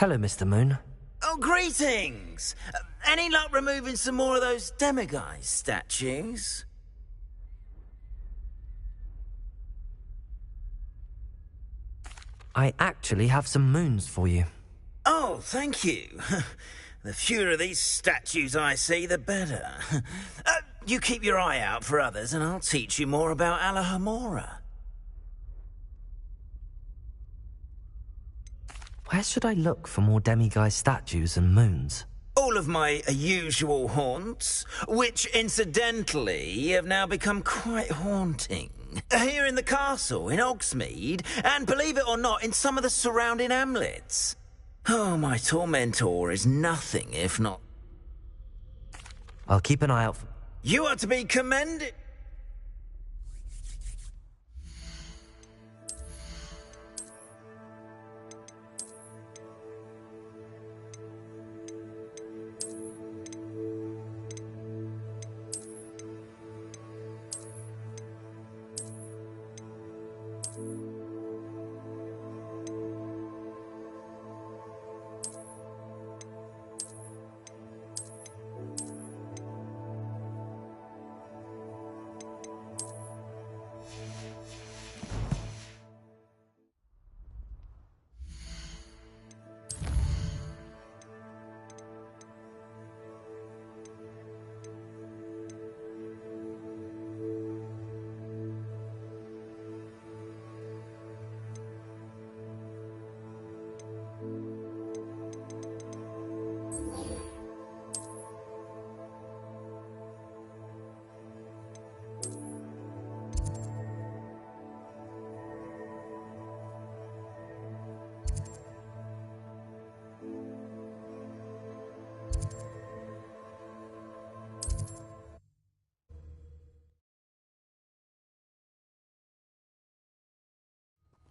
Hello, Mr. Moon. Oh, greetings! Any luck removing some more of those demiguise statues? I actually have some moons for you. Oh, thank you. The fewer of these statues I see, the better. You keep your eye out for others, and I'll teach you more about Alohomora. Where should I look for more demiguise statues and moons? All of my usual haunts, which incidentally have now become quite haunting. Here in the castle, in Hogsmeade, and believe it or not, in some of the surrounding hamlets. Oh, my tormentor is nothing if not... I'll keep an eye out for... You are to be commended.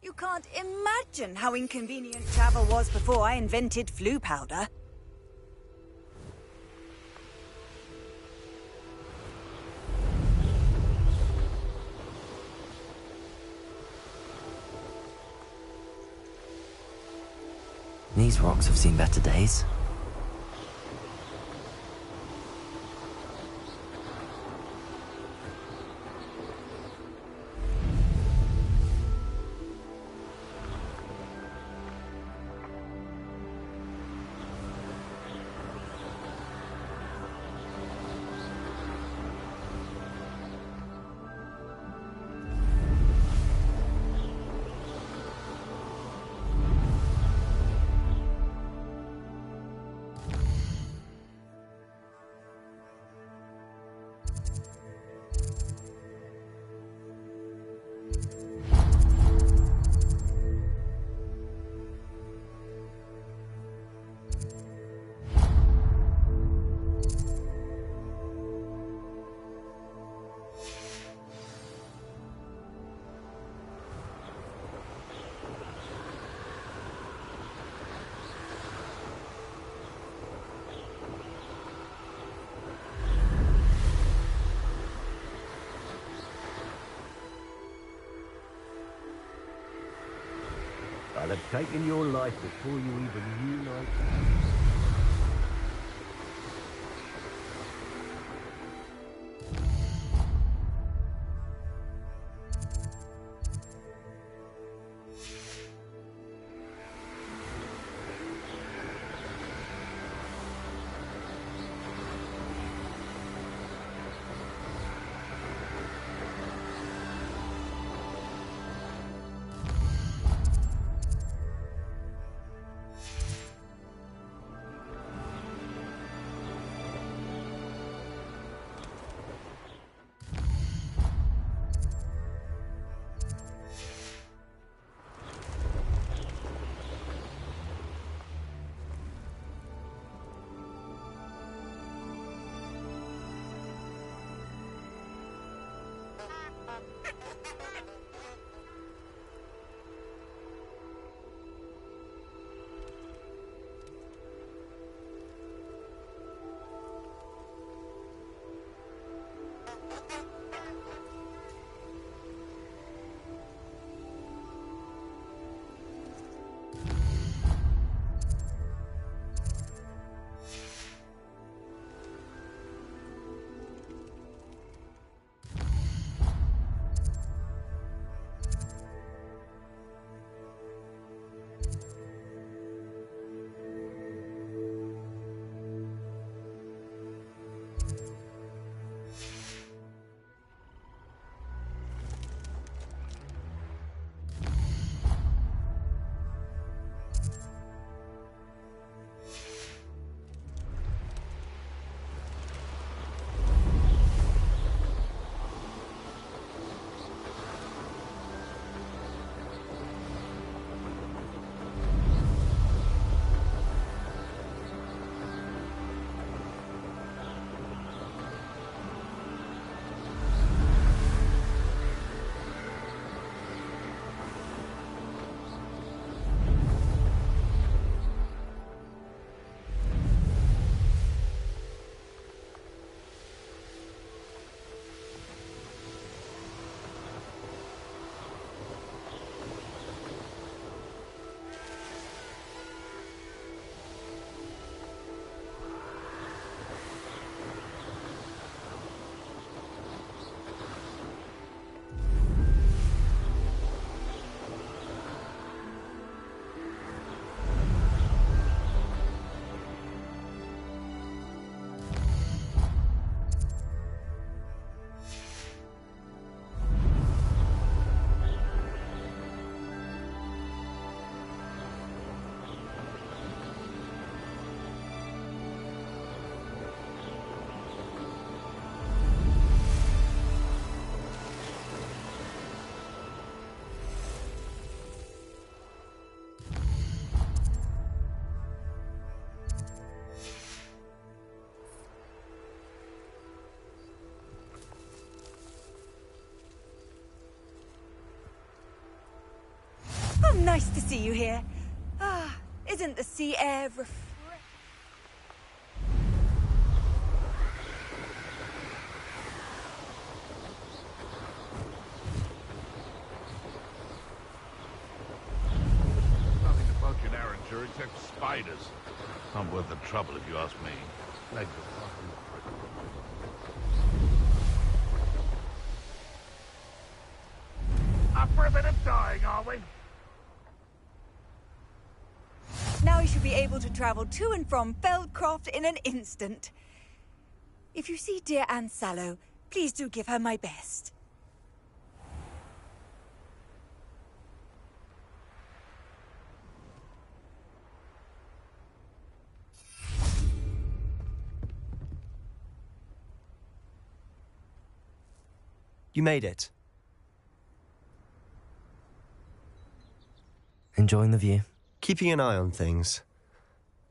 You can't imagine how inconvenient travel was before I invented flu powder. These rocks have seen better days. I'd have taken your life before you even knew like... Nice to see you here. Ah, isn't the sea air refreshing? Nothing to poach in Arranger except spiders. Not worth the trouble if you ask me. Legs are fucking prickly. Up for a bit of dying, are we? Now I should be able to travel to and from Feldcroft in an instant. If you see dear Anne Sallow, please do give her my best. You made it. Enjoying the view? Keeping an eye on things.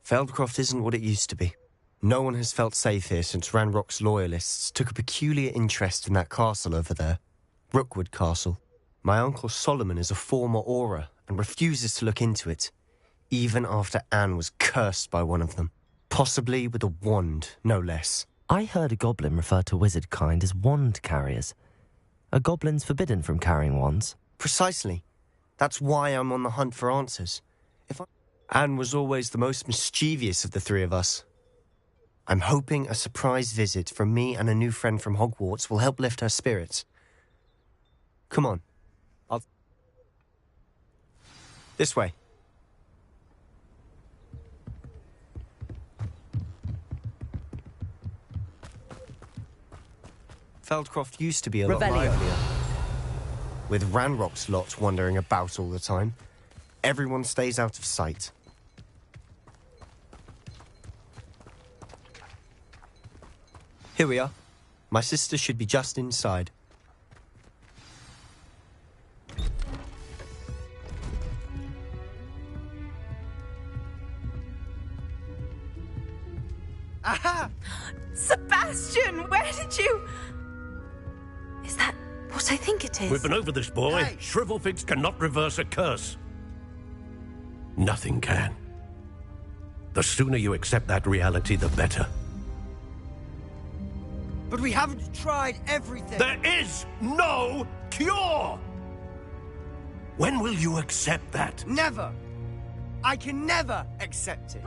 Feldcroft isn't what it used to be. No one has felt safe here since Ranrock's loyalists took a peculiar interest in that castle over there. Rookwood Castle. My uncle Solomon is a former Auror and refuses to look into it, even after Anne was cursed by one of them. Possibly with a wand, no less. I heard a goblin refer to wizard kind as wand carriers. Are goblins forbidden from carrying wands? Precisely. That's why I'm on the hunt for answers. Anne was always the most mischievous of the three of us. I'm hoping a surprise visit from me and a new friend from Hogwarts will help lift her spirits. Come on. This way. Feldcroft used to be a lot livelier. With Ranrock's lot wandering about all the time, everyone stays out of sight. Here we are. My sister should be just inside. Aha! Sebastian, where did you... Is that what I think it is? We've been over this, boy. Hey. Shrivelfigs cannot reverse a curse. Nothing can. The sooner you accept that reality, the better. But we haven't tried everything. There is no cure! When will you accept that? Never. I can never accept it.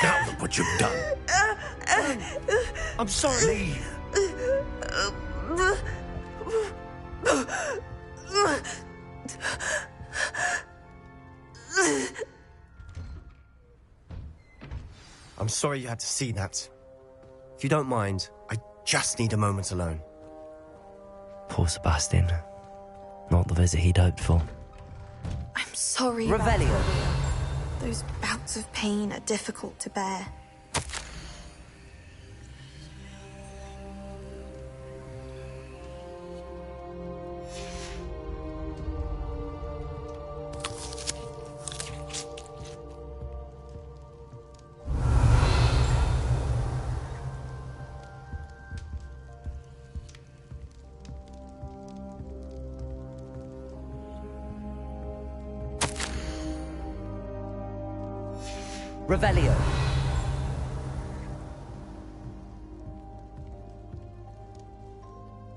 Now look what you've done. I'm sorry. Leave. I'm sorry you had to see that. If you don't mind, I just need a moment alone. Poor Sebastian. Not the visit he'd hoped for. I'm sorry, Revelio. Those bouts of pain are difficult to bear. Revelio.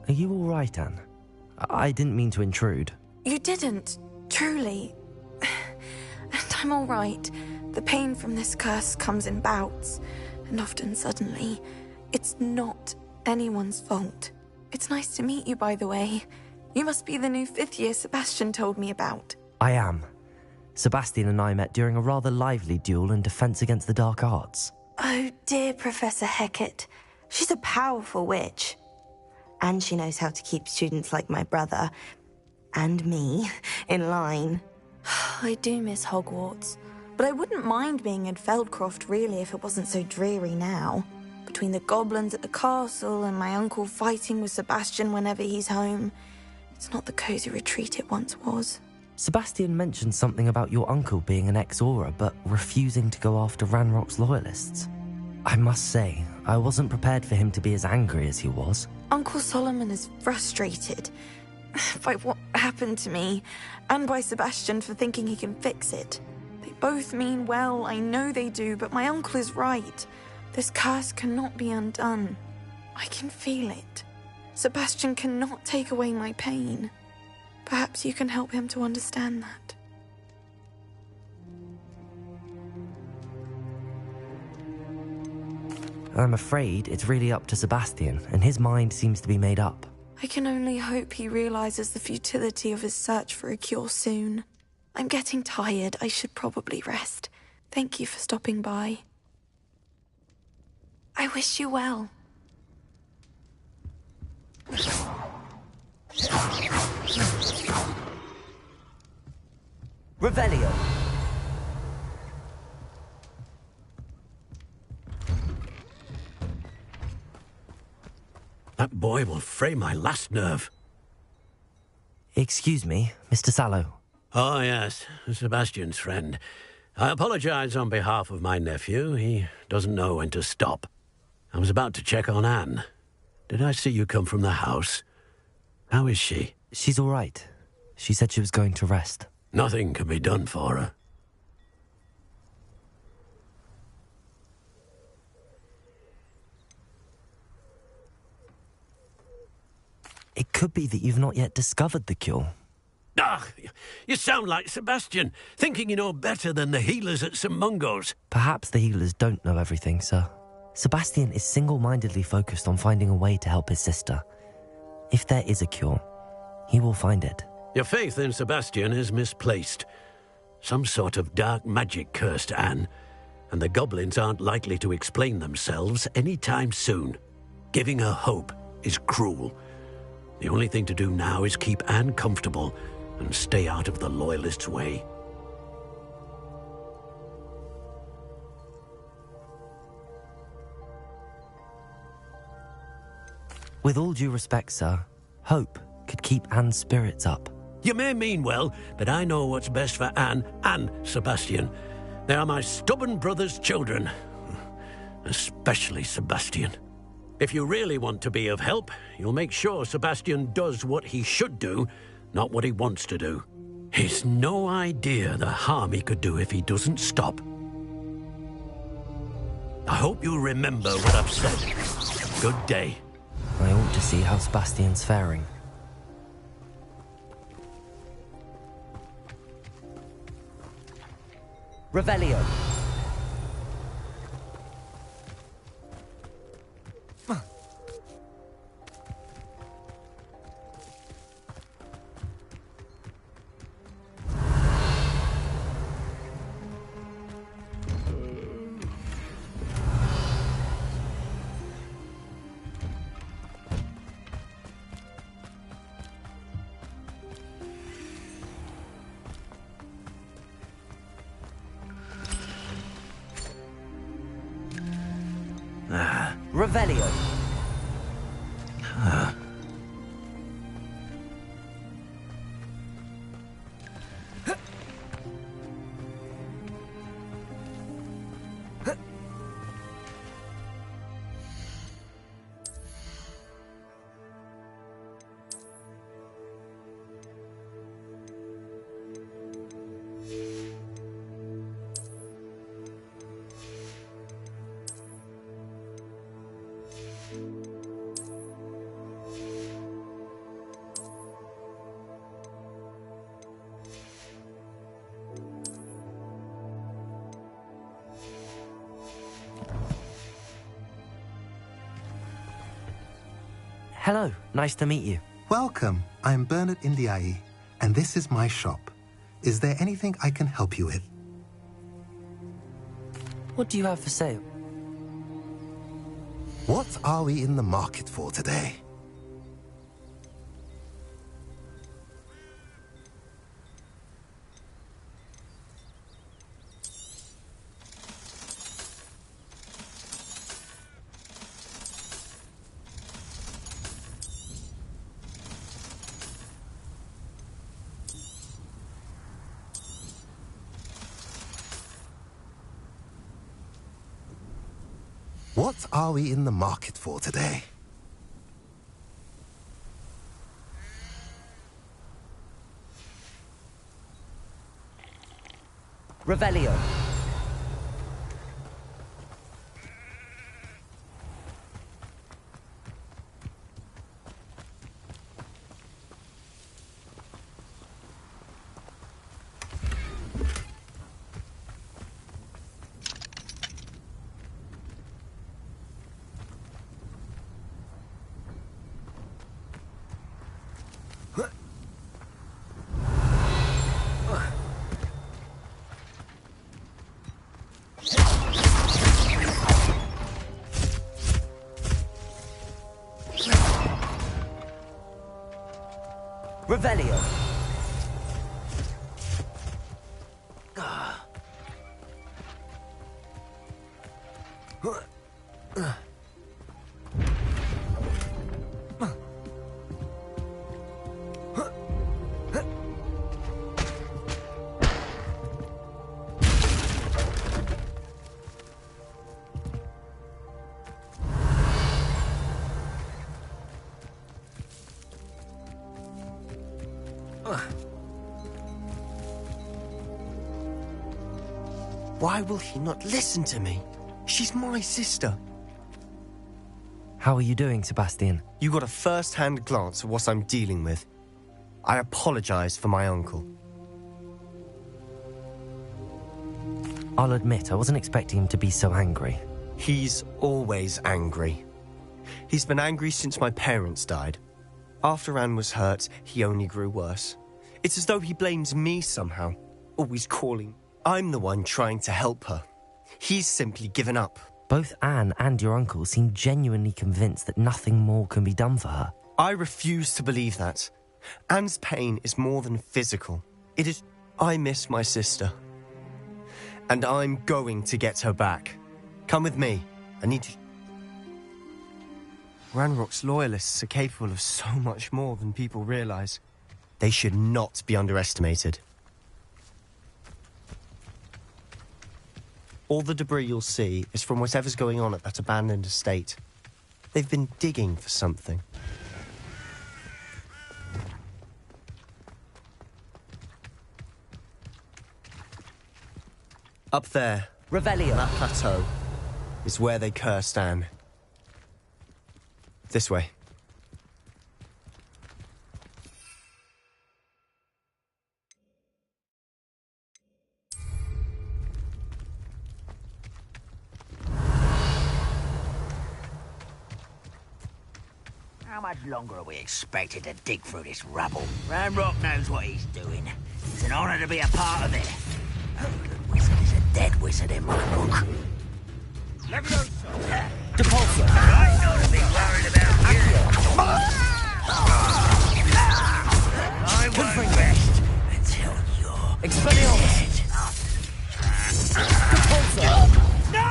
Are you all right, Anne? I didn't mean to intrude. You didn't, truly. And I'm all right. The pain from this curse comes in bouts, and often suddenly. It's not anyone's fault. It's nice to meet you, by the way. You must be the new 5th year Sebastian told me about. I am. Sebastian and I met during a rather lively duel in Defense Against the Dark Arts. Oh, dear Professor Hecat. She's a powerful witch. And she knows how to keep students like my brother, and me, in line. I do miss Hogwarts, but I wouldn't mind being in Feldcroft, really, if it wasn't so dreary now. Between the goblins at the castle and my uncle fighting with Sebastian whenever he's home, it's not the cozy retreat it once was. Sebastian mentioned something about your uncle being an ex-Auror, but refusing to go after Ranrock's loyalists. I must say, I wasn't prepared for him to be as angry as he was. Uncle Solomon is frustrated. by what happened to me, and by Sebastian for thinking he can fix it. They both mean well, I know they do, but my uncle is right. This curse cannot be undone. I can feel it. Sebastian cannot take away my pain. Perhaps you can help him to understand that. I'm afraid it's really up to Sebastian, and his mind seems to be made up. I can only hope he realizes the futility of his search for a cure soon. I'm getting tired. I should probably rest. Thank you for stopping by. I wish you well. Revelio. That boy will fray my last nerve. Excuse me, Mr. Sallow. Oh, yes, Sebastian's friend. I apologize on behalf of my nephew. He doesn't know when to stop. I was about to check on Anne. Did I see you come from the house? How is she? She's all right. She said she was going to rest. Nothing can be done for her. It could be that you've not yet discovered the cure. Ah, you sound like Sebastian, thinking you know better than the healers at St. Mungo's. Perhaps the healers don't know everything, sir. Sebastian is single-mindedly focused on finding a way to help his sister. If there is a cure, he will find it. Your faith in Sebastian is misplaced. Some sort of dark magic cursed Anne, and the goblins aren't likely to explain themselves anytime soon. Giving her hope is cruel. The only thing to do now is keep Anne comfortable and stay out of the Loyalists' way. With all due respect, sir, hope could keep Anne's spirits up. You may mean well, but I know what's best for Anne and Sebastian. They are my stubborn brother's children. Especially Sebastian. If you really want to be of help, you'll make sure Sebastian does what he should do, not what he wants to do. He's no idea the harm he could do if he doesn't stop. I hope you'll remember what I've said. Good day. I ought to see how Sebastian's faring. Revelio. Revelio. Hello, nice to meet you. Welcome. I'm Bernard Indiai, and this is my shop. Is there anything I can help you with? What do you have for sale? What are we in the market for today? What are we in the market for today? Revelio. Revelio. Why will he not listen to me? She's my sister. How are you doing, Sebastian? You got a first-hand glance at what I'm dealing with. I apologize for my uncle. I'll admit, I wasn't expecting him to be so angry. He's always angry. He's been angry since my parents died. After Anne was hurt, he only grew worse. It's as though he blames me somehow, always calling. I'm the one trying to help her. He's simply given up. Both Anne and your uncle seem genuinely convinced that nothing more can be done for her. I refuse to believe that. Anne's pain is more than physical. It is... I miss my sister. And I'm going to get her back. Come with me. I need to... Ranrock's loyalists are capable of so much more than people realize. They should not be underestimated. All the debris you'll see is from whatever's going on at that abandoned estate. They've been digging for something. Up there, Revelio. on that plateau, is where they cursed Anne. This way. How much longer are we expected to dig through this rubble? Ranrock knows what he's doing. It's an honor to be a part of it. A good wizard is a dead wizard in my book. Levioso! Depulso! I ought to be worried about you. I won't rest until you're Expelliarmus! dead. No!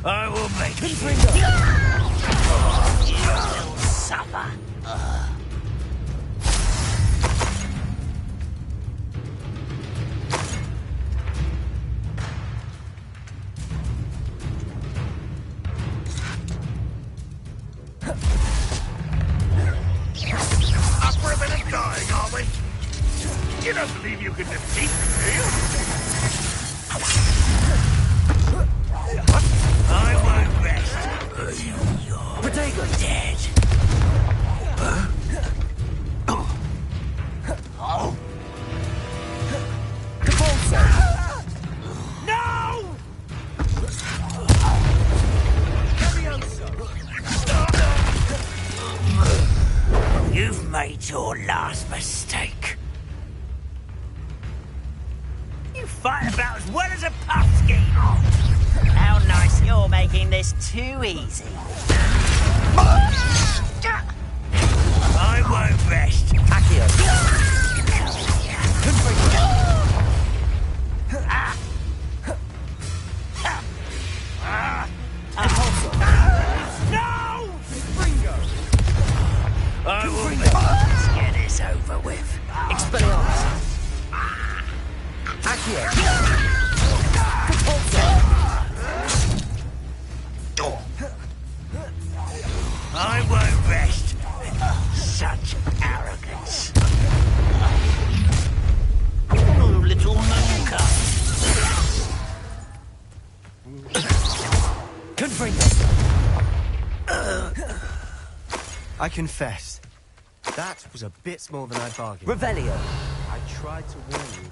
I will make you. You will suffer. Up for a bit of dying, are we? You don't believe you can defeat me, do you? I won't rest until you're dead. Oh. No! You've made your last mistake. You fight about as well as a pumpkin. How nice you're making this too easy. I won't rest. Accio. No! I will let's get this over with. Expelliarmus! Accio! I won't rest. Such arrogance. Confringo! I confess, that was a bit more than I bargained. Revelio! I tried to warn you.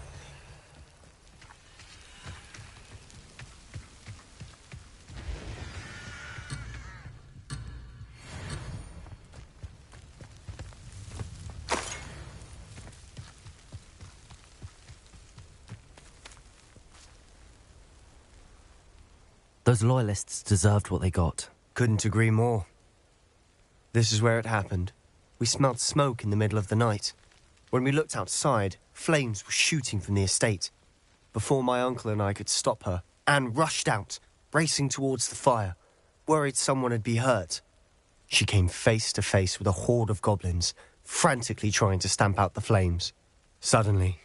Those loyalists deserved what they got. Couldn't agree more. This is where it happened. We smelled smoke in the middle of the night. When we looked outside, flames were shooting from the estate. Before my uncle and I could stop her, Anne rushed out, racing towards the fire, worried someone had been hurt. She came face to face with a horde of goblins, frantically trying to stamp out the flames. Suddenly,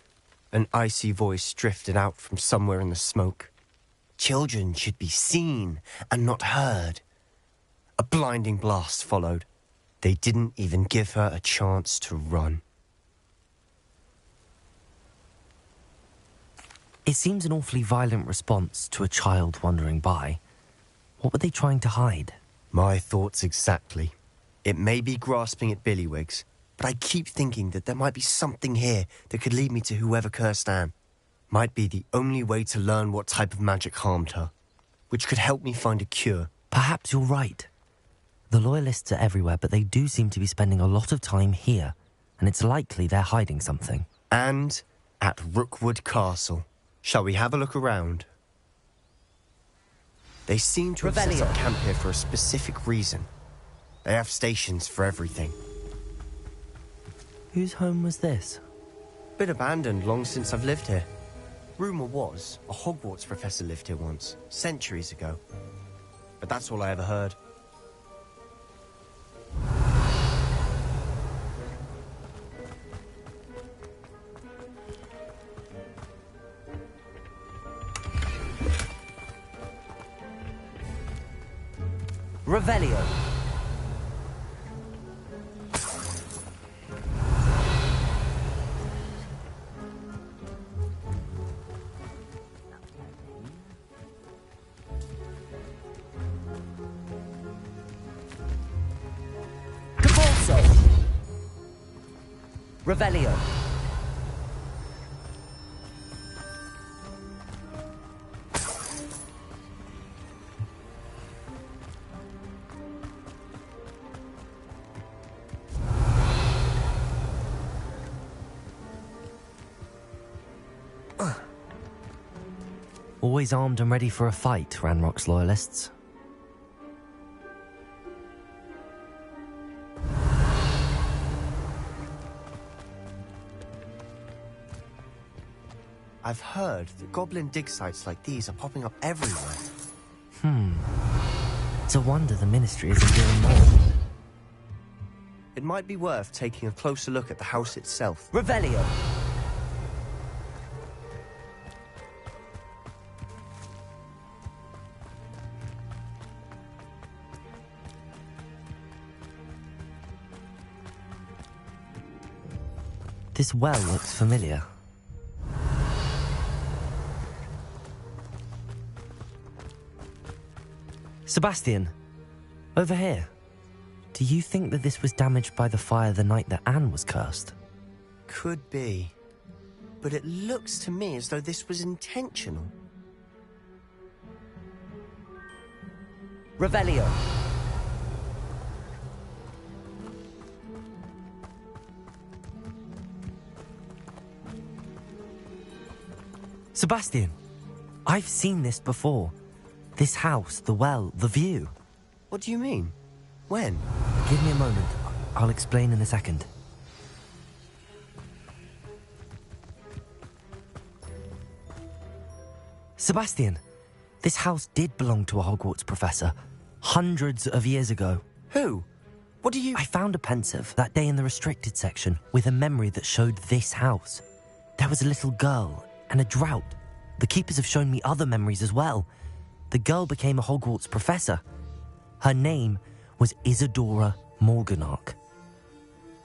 an icy voice drifted out from somewhere in the smoke. Children should be seen and not heard. A blinding blast followed. They didn't even give her a chance to run. It seems an awfully violent response to a child wandering by. What were they trying to hide? My thoughts exactly. It may be grasping at Billywigs, but I keep thinking that there might be something here that could lead me to whoever cursed Anne. Might be the only way to learn what type of magic harmed her, which could help me find a cure. Perhaps you're right. The Loyalists are everywhere, but they do seem to be spending a lot of time here, and it's likely they're hiding something. And at Rookwood Castle. Shall we have a look around? They seem to have set up camp here for a specific reason. They have stations for everything. Whose home was this? Been abandoned long since I've lived here. Rumour was a Hogwarts professor lived here once, centuries ago. But that's all I ever heard. Revelio. Revelio. Always armed and ready for a fight, Ranrock's Loyalists. I've heard that goblin dig sites like these are popping up everywhere. It's a wonder the Ministry isn't doing more. It might be worth taking a closer look at the house itself. Revelio. This well looks familiar. Sebastian, over here. Do you think that this was damaged by the fire the night that Anne was cursed? Could be. But it looks to me as though this was intentional. Revelio. Sebastian, I've seen this before. This house, the well, the view. What do you mean? When? Give me a moment. I'll explain in a second. Sebastian, this house did belong to a Hogwarts professor. Hundreds of years ago. Who? What do you... I found a pensive that day in the restricted section with a memory that showed this house. There was a little girl and a drought. The keepers have shown me other memories as well. The girl became a Hogwarts professor. Her name was Isadora Morganach.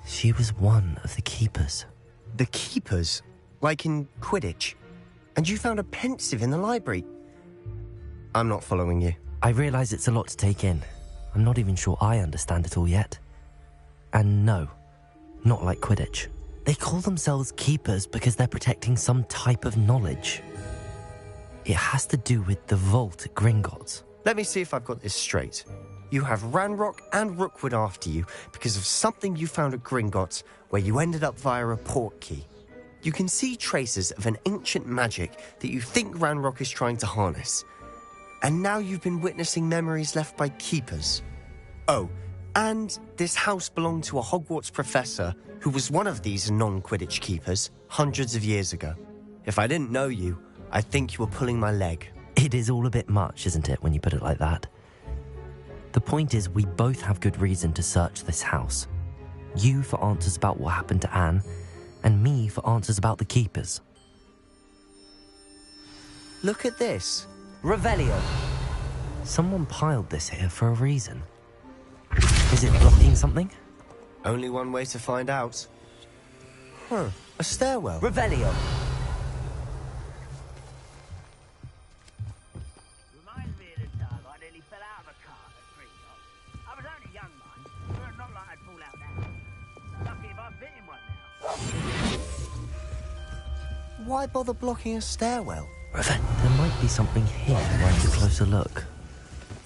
She was one of the keepers. The keepers? Like in Quidditch? And you found a pensive in the library? I'm not following you. I realize it's a lot to take in. I'm not even sure I understand it all yet. And no, not like Quidditch. They call themselves keepers because they're protecting some type of knowledge. It has to do with the vault at Gringotts. Let me see if I've got this straight. You have Ranrock and Rookwood after you because of something you found at Gringotts where you ended up via a port key. You can see traces of an ancient magic that you think Ranrock is trying to harness. And now you've been witnessing memories left by keepers. Oh, and this house belonged to a Hogwarts professor who was one of these non-Quidditch keepers hundreds of years ago. If I didn't know you, I'd think you were pulling my leg. It is all a bit much, isn't it, when you put it like that? The point is, we both have good reason to search this house. You for answers about what happened to Anne, and me for answers about the keepers. Look at this. Revelio. Someone piled this here for a reason. Is it blocking something? Only one way to find out. A stairwell. Revelio. Reminds me of the time I nearly fell out of a cart at Gringotts. I was only young, mind, but not like I'd fall out now. Lucky if I've been in one now. Why bother blocking a stairwell? There might be something here worth a closer look.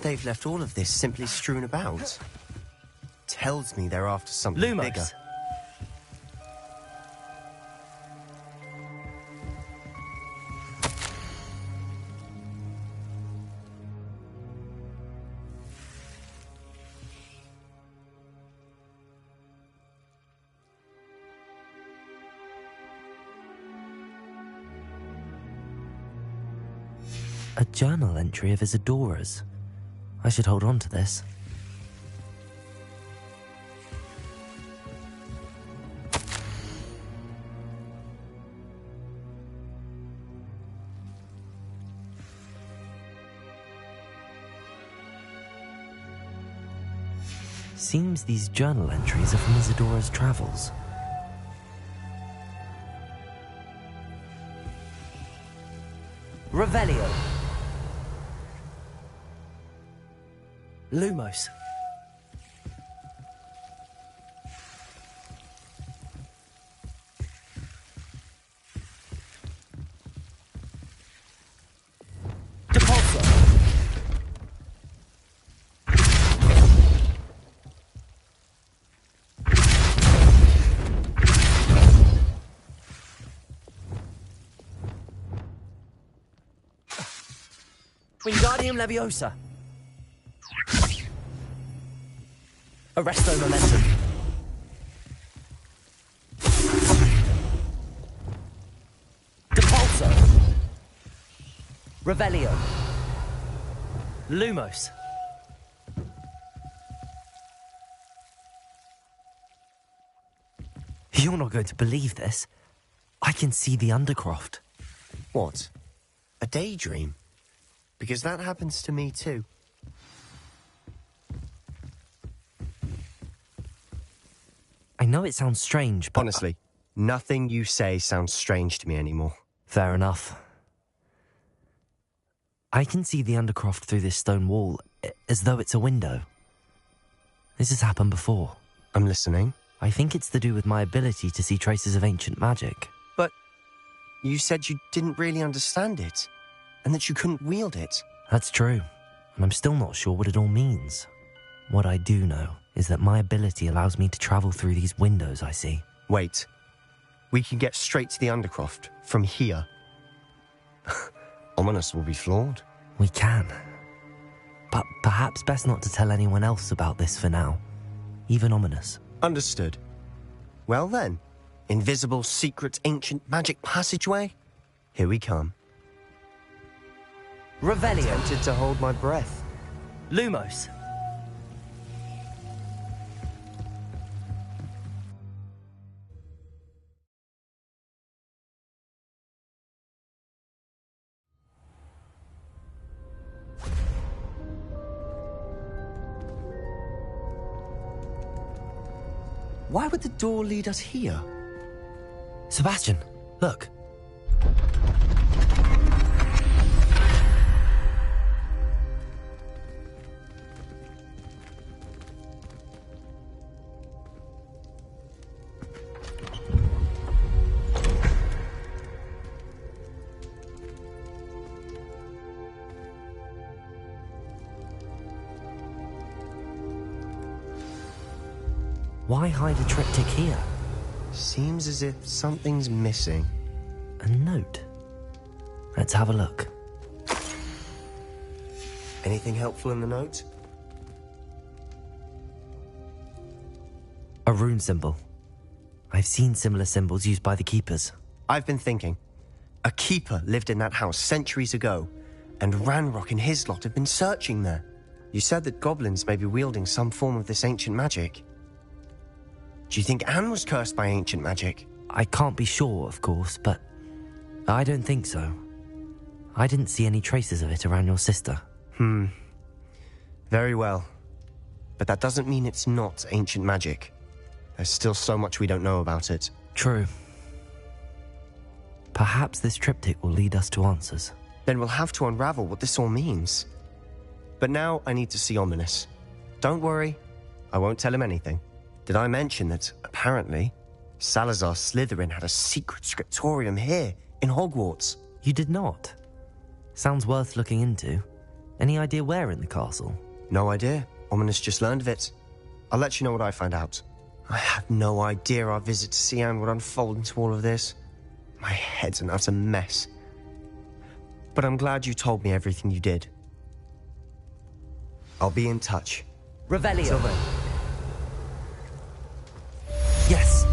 They've left all of this simply strewn about. Tells me they're after something Lumos. bigger. A journal entry of Isadora's. I should hold on to this. Seems these journal entries are from Isadora's travels. Revelio. Lumos. Depulso. Wingardium Leviosa. Arresto Momentum. Depulso. Revelio. Lumos. You're not going to believe this. I can see the Undercroft. What? A daydream? Because that happens to me too. I know it sounds strange, but... Honestly, nothing you say sounds strange to me anymore. Fair enough. I can see the Undercroft through this stone wall, as though it's a window. This has happened before. I'm listening. I think it's to do with my ability to see traces of ancient magic. But you said you didn't really understand it, and that you couldn't wield it. That's true, and I'm still not sure what it all means. What I do know is that my ability allows me to travel through these windows I see. Wait. We can get straight to the Undercroft from here. Ominis will be floored. We can. But perhaps best not to tell anyone else about this for now. Even Ominis. Understood. Well then, invisible, secret, ancient magic passageway? Here we come. Revelio. Tempted to hold my breath. Lumos. Why would the door lead us here? Sebastian, look. Why hide a triptych here? Seems as if something's missing. A note. Let's have a look. Anything helpful in the note? A rune symbol. I've seen similar symbols used by the keepers. I've been thinking. A keeper lived in that house centuries ago, and Ranrock and his lot have been searching there. You said that goblins may be wielding some form of this ancient magic. Do you think Anne was cursed by ancient magic? I can't be sure, of course, but I don't think so. I didn't see any traces of it around your sister. Very well. But that doesn't mean it's not ancient magic. There's still so much we don't know about it. True. Perhaps this triptych will lead us to answers. Then we'll have to unravel what this all means. But now I need to see Ominis. Don't worry, I won't tell him anything. Did I mention that, apparently, Salazar Slytherin had a secret scriptorium here, in Hogwarts? You did not? Sounds worth looking into. Any idea where in the castle? No idea. Ominis just learned of it. I'll let you know what I find out. I had no idea our visit to Cian would unfold into all of this. My head's an utter mess. But I'm glad you told me everything you did. I'll be in touch. Revelio. Till then. Yes.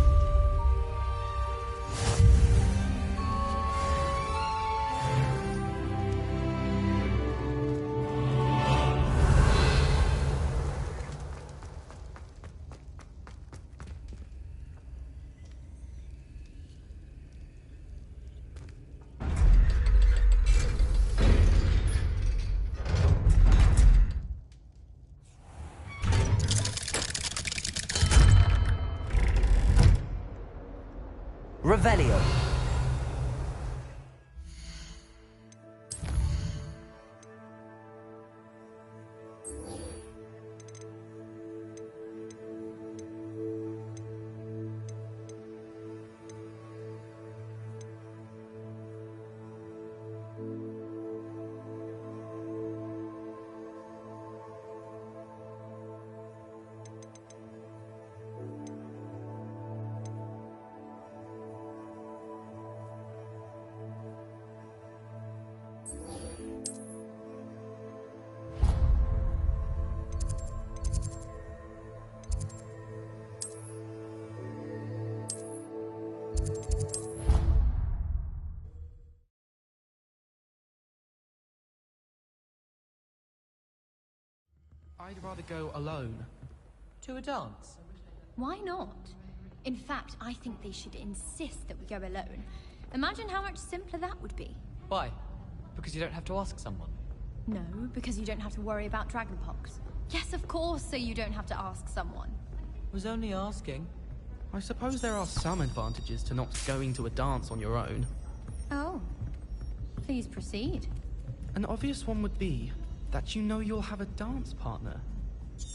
Revelio. I'd rather go alone. To a dance? Why not? In fact, I think they should insist that we go alone. Imagine how much simpler that would be. Why? Because you don't have to ask someone. No, because you don't have to worry about dragonpox. Yes, of course, so you don't have to ask someone. Was only asking. I suppose there are some advantages to not going to a dance on your own. Oh. Please proceed. An obvious one would be that you know you'll have a dance partner.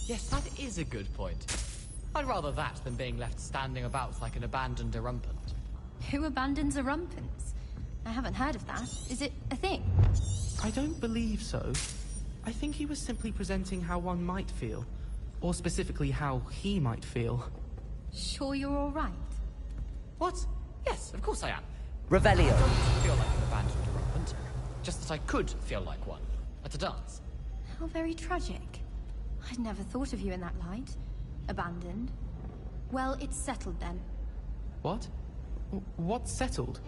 Yes, that is a good point. I'd rather that than being left standing about like an abandoned erumpent. Who abandons erumpents? I haven't heard of that. Is it a thing? I don't believe so. I think he was simply presenting how one might feel. Or specifically how he might feel. Sure you're all right? What? Yes, of course I am. Revelio. I don't feel like an abandoned erumpent. Just that I could feel like one. At a dance. How very tragic. I'd never thought of you in that light. Abandoned. Well, it's settled then. What? What's settled?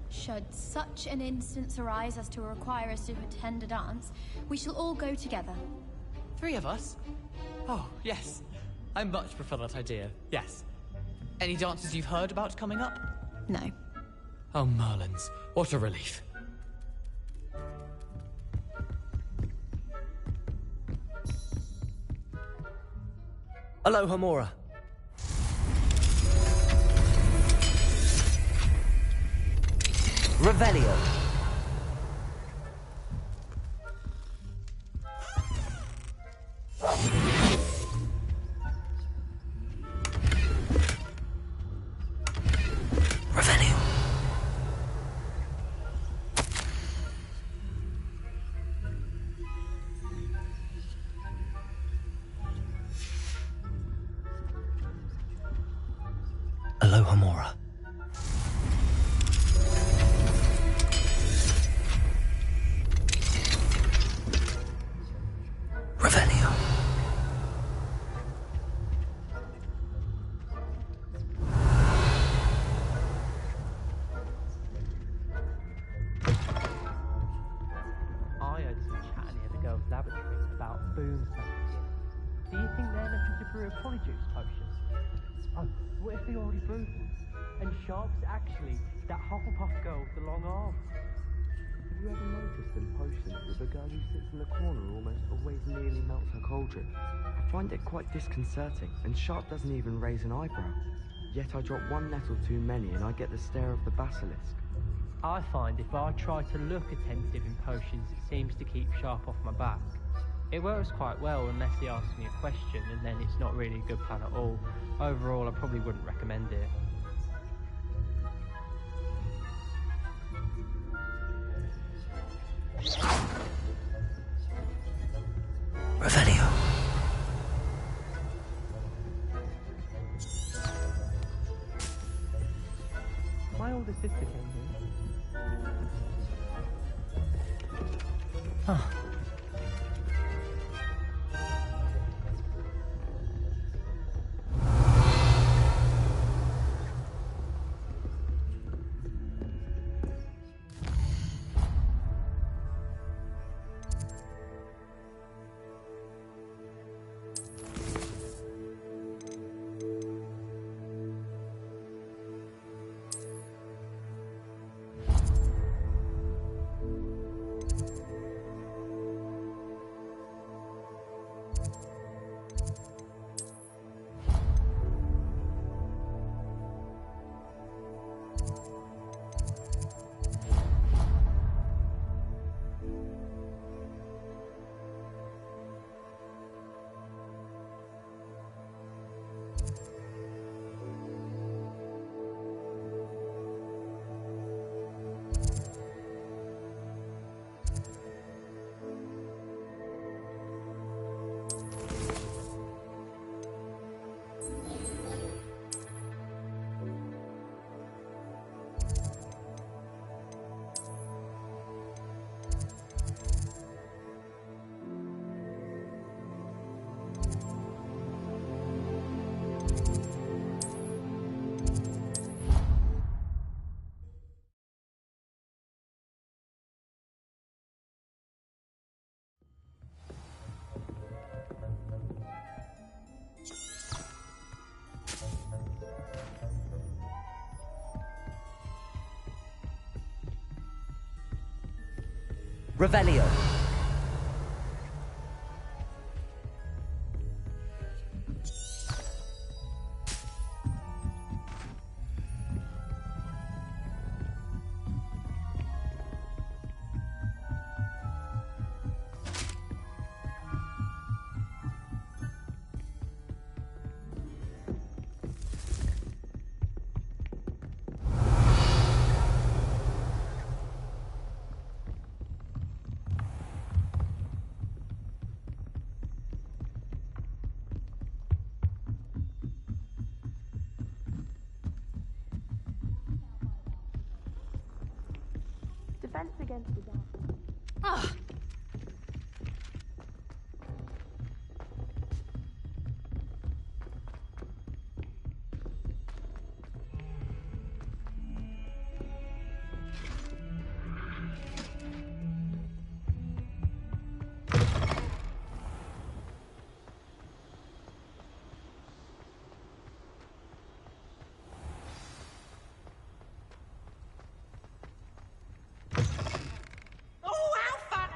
Should such an instance arise as to require us to attend a dance, we shall all go together. 3 of us? Oh, yes. I much prefer that idea, yes. Any dances you've heard about coming up? No. Oh, Merlins. What a relief. Alohomora. Revelio. Revelio. Alohomora. Revelio. I heard some chat near the girls' laboratory about boom science. Do you think they're looking to brew a polyjuice potion? Oh, what if they already brewed one? And Sharp's actually that Hufflepuff girl with the long arm. Have you ever noticed in potions that the girl who sits in the corner almost always nearly melts her cauldron? I find it quite disconcerting, and Sharp doesn't even raise an eyebrow. Yet I drop one nettle too many and I get the stare of the basilisk. I find if I try to look attentive in potions, it seems to keep Sharp off my back. It works quite well unless he asks me a question, and then it's not really a good plan at all. Overall, I probably wouldn't recommend it. Revelio. My older sister came here. Huh. Revelio. Defense against the dark. Ah! Oh, how fun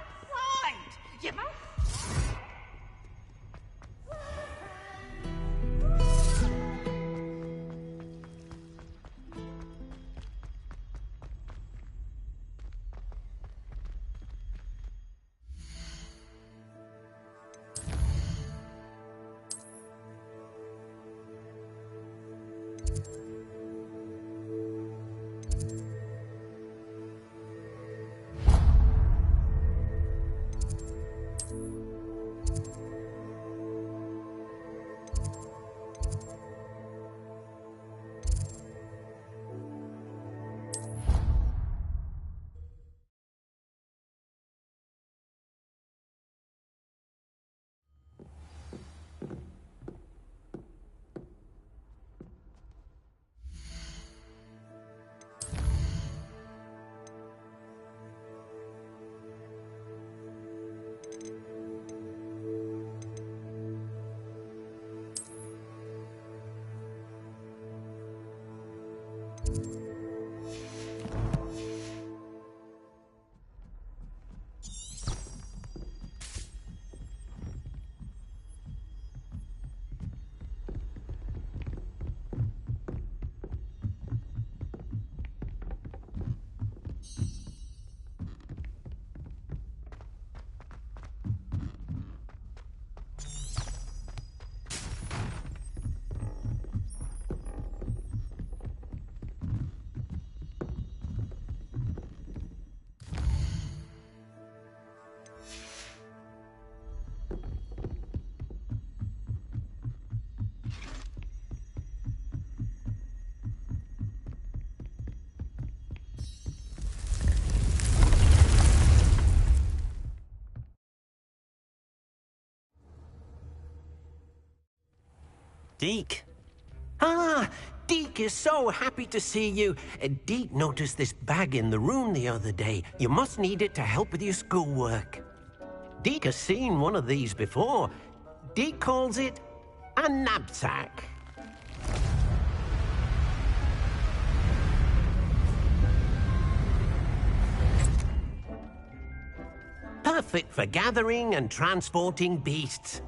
Deek. Ah, Deek is so happy to see you. Deek noticed this bag in the room the other day. You must need it to help with your schoolwork. Deek has seen one of these before. Deek calls it a knapsack. Perfect for gathering and transporting beasts.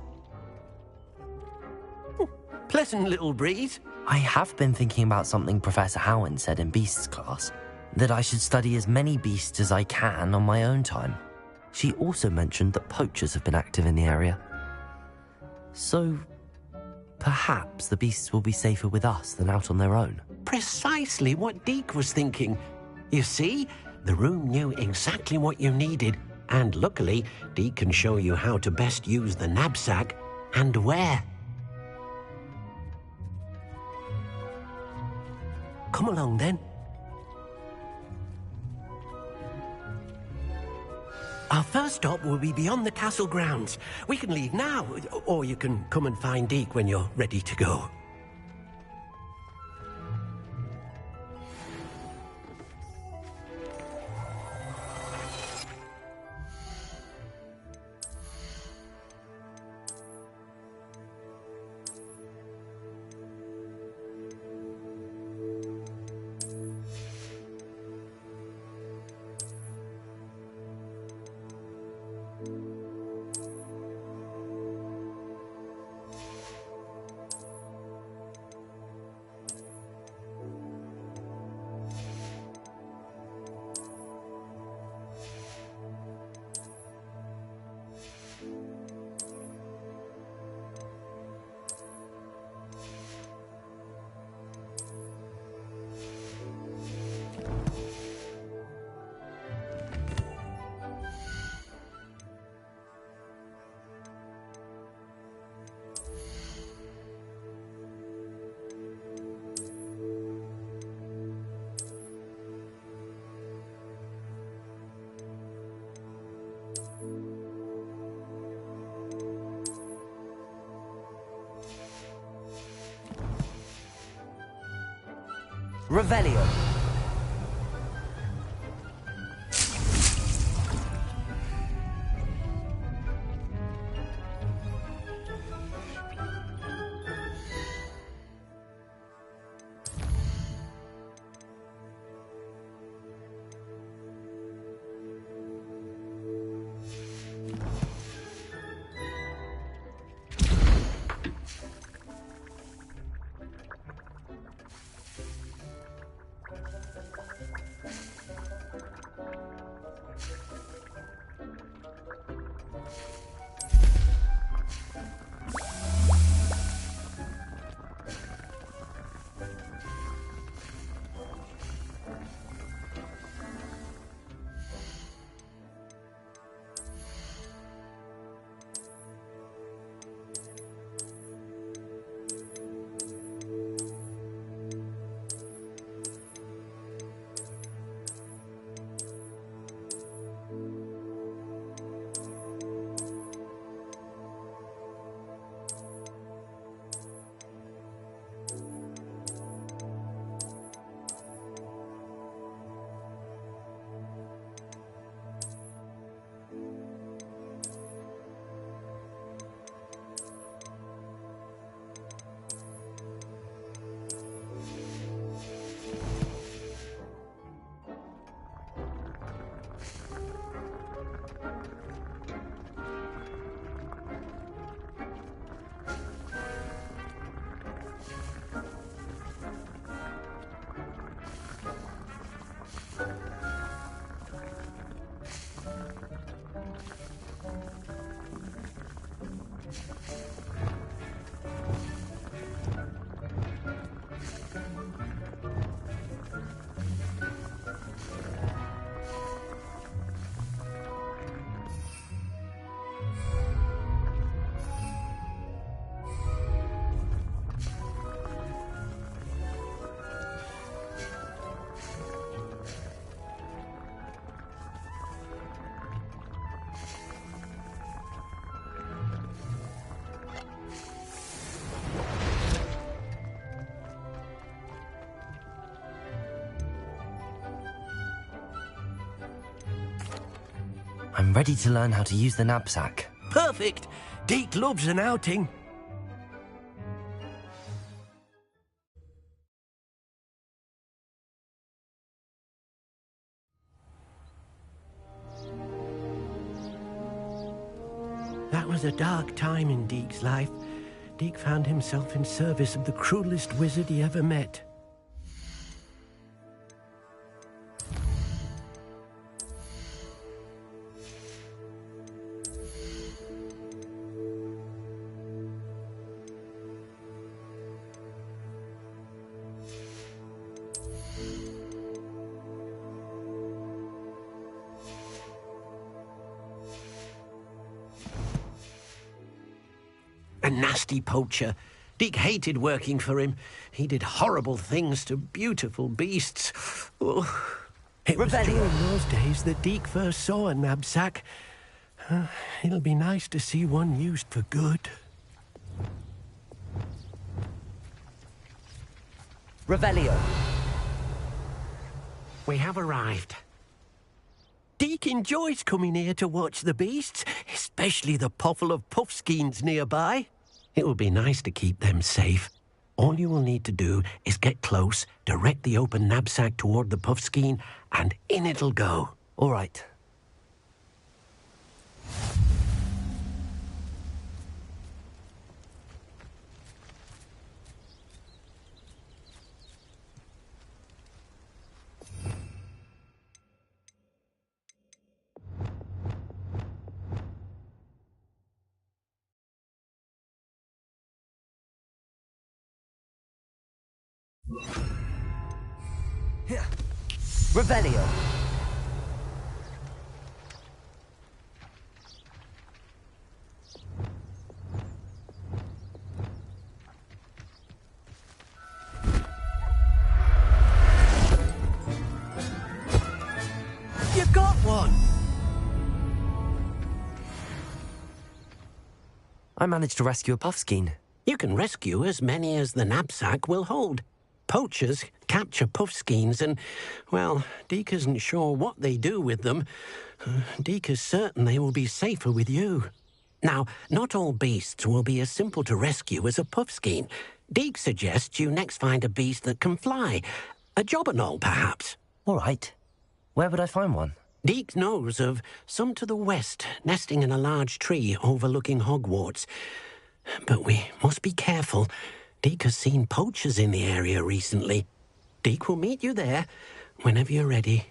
Pleasant little breeze. I have been thinking about something Professor Howard said in Beasts class, that I should study as many beasts as I can on my own time. She also mentioned that poachers have been active in the area. So, perhaps the beasts will be safer with us than out on their own. Precisely what Deek was thinking. You see, the room knew exactly what you needed, and luckily, Deek can show you how to best use the knapsack and where. Come along, then. Our first stop will be beyond the castle grounds. We can leave now, or you can come and find Deek when you're ready to go. Revelio. I'm ready to learn how to use the knapsack. Perfect! Deke loves an outing. That was a dark time in Deke's life. Deke found himself in service of the cruelest wizard he ever met. A nasty poacher. Deke hated working for him. He did horrible things to beautiful beasts. Oh. It was during those days that Deke first saw a knapsack. It'll be nice to see one used for good. Revelio. We have arrived. Deke enjoys coming here to watch the beasts, especially the potful of puffskeins nearby. It will be nice to keep them safe. All you will need to do is get close, direct the open knapsack toward the puffskein, and in it'll go. All right. Revelio. You got one! I managed to rescue a puffskein. You can rescue as many as the knapsack will hold. Poachers capture puffskeins and, well, Deke isn't sure what they do with them. Deke is certain they will be safer with you. Now, not all beasts will be as simple to rescue as a puffskein. Deke suggests you next find a beast that can fly. A jobberknoll, perhaps. All right. Where would I find one? Deke knows of some to the west, nesting in a large tree overlooking Hogwarts. But we must be careful. Deke has seen poachers in the area recently. Deke will meet you there whenever you're ready.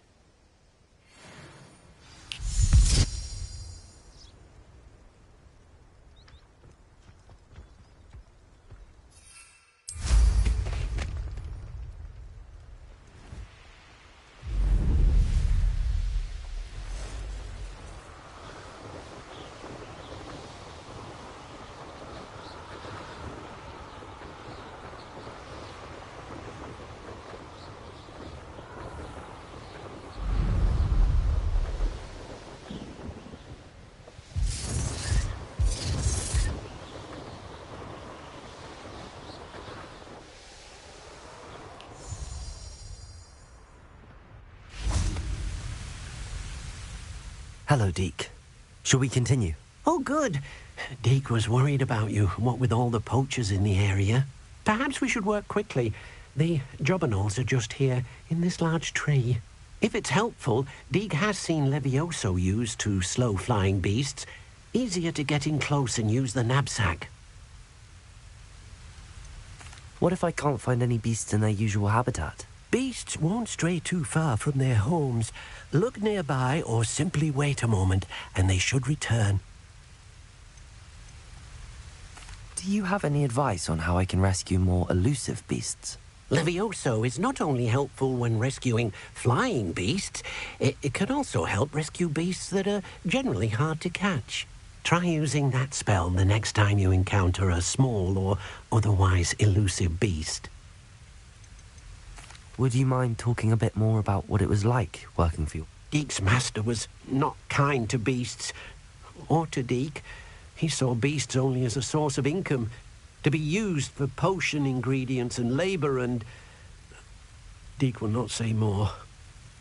Hello, Deke. Shall we continue? Oh, good. Deke was worried about you, what with all the poachers in the area. Perhaps we should work quickly. The jobberknolls are just here, in this large tree. If it's helpful, Deke has seen Levioso used to slow flying beasts. Easier to get in close and use the knapsack. What if I can't find any beasts in their usual habitat? Beasts won't stray too far from their homes. Look nearby or simply wait a moment, and they should return. Do you have any advice on how I can rescue more elusive beasts? Levioso is not only helpful when rescuing flying beasts, it can also help rescue beasts that are generally hard to catch. Try using that spell the next time you encounter a small or otherwise elusive beast. Would you mind talking a bit more about what it was like working for you? Deke's master was not kind to beasts, or to Deke. He saw beasts only as a source of income, to be used for potion ingredients and labour, and Deke will not say more.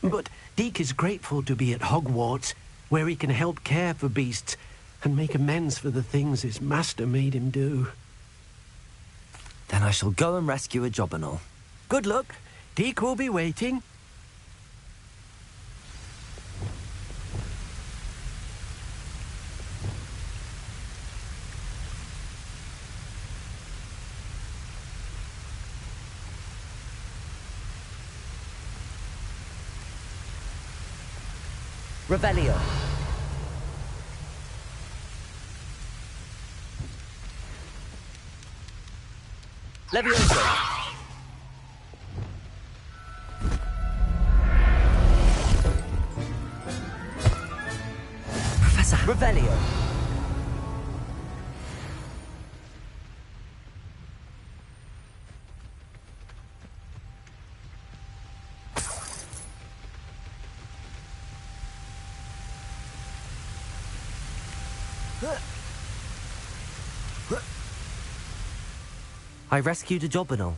But Deke is grateful to be at Hogwarts. where he can help care for beasts and make amends for the things his master made him do. Then I shall go and rescue a Jobberknoll. Good luck. Deke will be waiting. Revelio. Levioso. Professor Revelio. I rescued a Jobberknoll.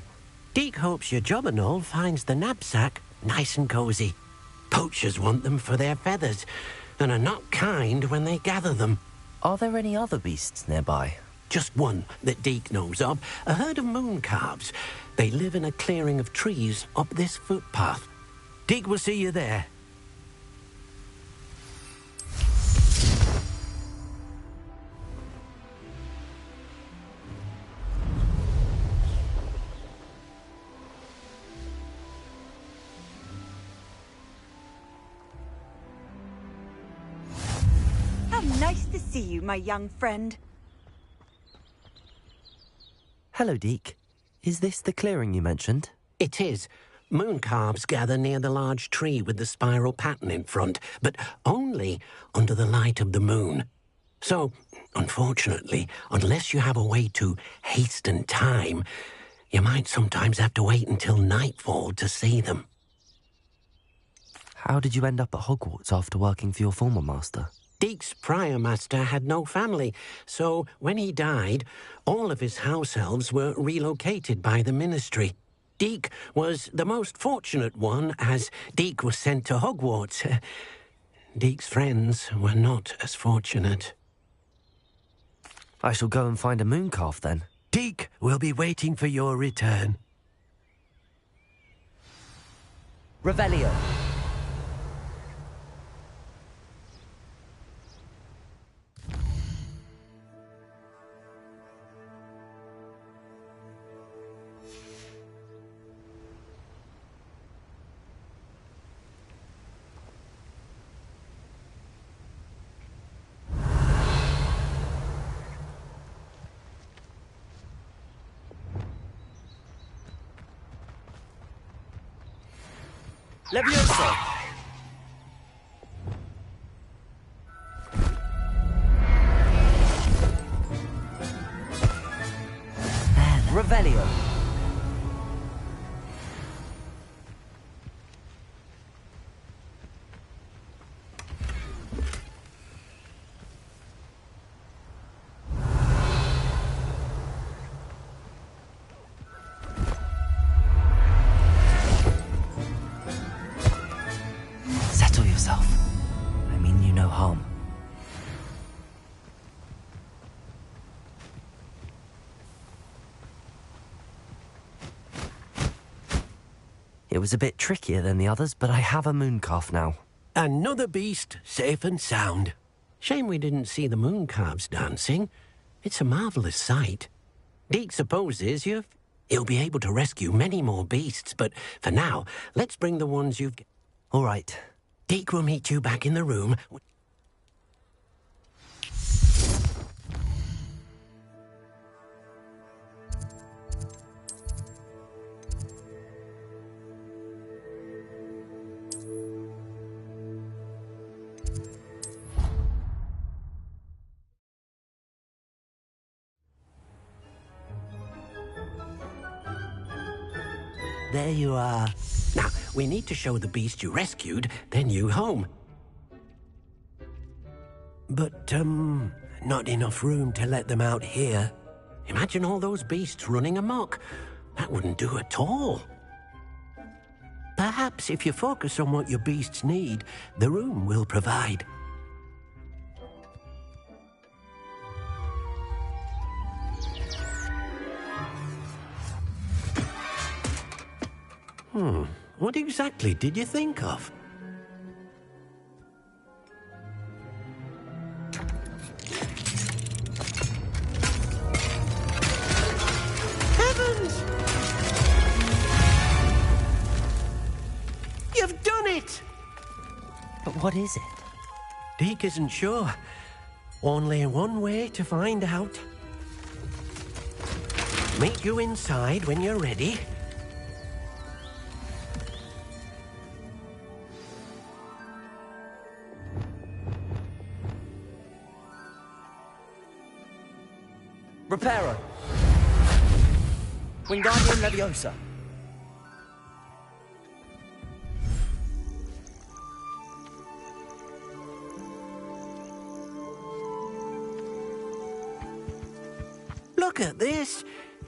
Deke hopes your Jobberknoll finds the knapsack nice and cozy. Poachers want them for their feathers and are not kind when they gather them. Are there any other beasts nearby? Just one that Deke knows of, a herd of moon calves. They live in a clearing of trees up this footpath. Deke will see you there. Nice to see you, my young friend. Hello, Deke. Is this the clearing you mentioned? It is. Moon calves gather near the large tree with the spiral pattern in front, but only under the light of the moon. So, unfortunately, unless you have a way to hasten time, you might sometimes have to wait until nightfall to see them. How did you end up at Hogwarts after working for your former master? Deke's prior master had no family, so when he died, all of his house elves were relocated by the ministry. Deke was the most fortunate one, as Deke was sent to Hogwarts. Deke's friends were not as fortunate. I shall go and find a mooncalf then. Deke will be waiting for your return. Revelio. Levioso. Revelio. Settle yourself. I mean you no harm. It was a bit trickier than the others, but I have a mooncalf now. Another beast, safe and sound. Shame we didn't see the moon calves dancing. It's a marvellous sight. Deke supposes you'll be able to rescue many more beasts, but for now, let's bring the ones you've... All right. Deke will meet you back in the room. There you are. Now, we need to show the beast you rescued their new home. But, not enough room to let them out here. Imagine all those beasts running amok. That wouldn't do at all. Perhaps if you focus on what your beasts need, the room will provide. What exactly did you think of? Heavens! You've done it! But what is it? Deke isn't sure. Only one way to find out. Meet you inside when you're ready. Reparo. Wingardium Leviosa. Look at this.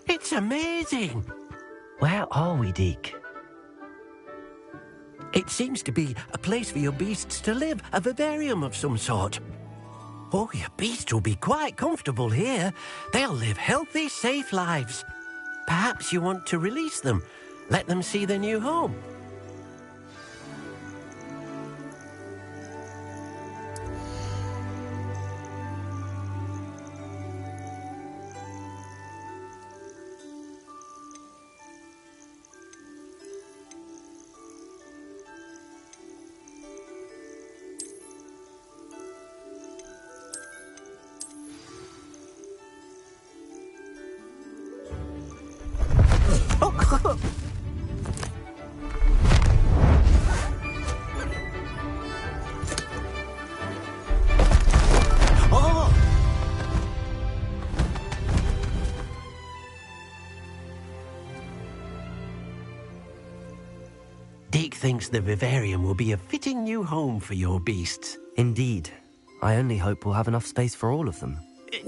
It's amazing. Where are we, Deke? It seems to be a place for your beasts to live, a vivarium of some sort. Oh, your beasts will be quite comfortable here. They'll live healthy, safe lives. Perhaps you want to release them, let them see their new home. Deke thinks the vivarium will be a fitting new home for your beasts. Indeed. I only hope we'll have enough space for all of them.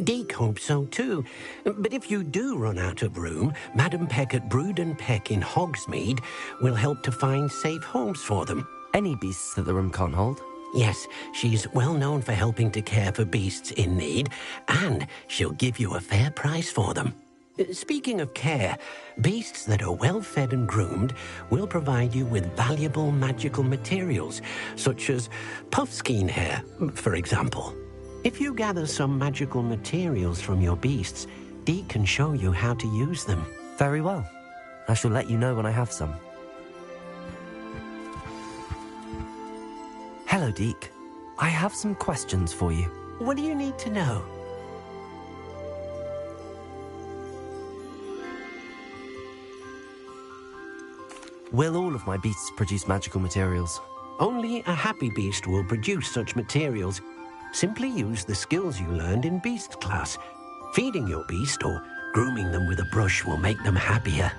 Deke hopes so too. But if you do run out of room, Madam Peck at Brood and Peck in Hogsmeade will help to find safe homes for them. Any beasts that the room can't hold? Yes, she's well known for helping to care for beasts in need, and she'll give you a fair price for them. Speaking of care, beasts that are well fed and groomed will provide you with valuable magical materials, such as puffskein hair, for example. If you gather some magical materials from your beasts, Deke can show you how to use them. Very well. I shall let you know when I have some. Hello, Deke. I have some questions for you. What do you need to know? Will all of my beasts produce magical materials? Only a happy beast will produce such materials. Simply use the skills you learned in Beast class. Feeding your beast or grooming them with a brush will make them happier.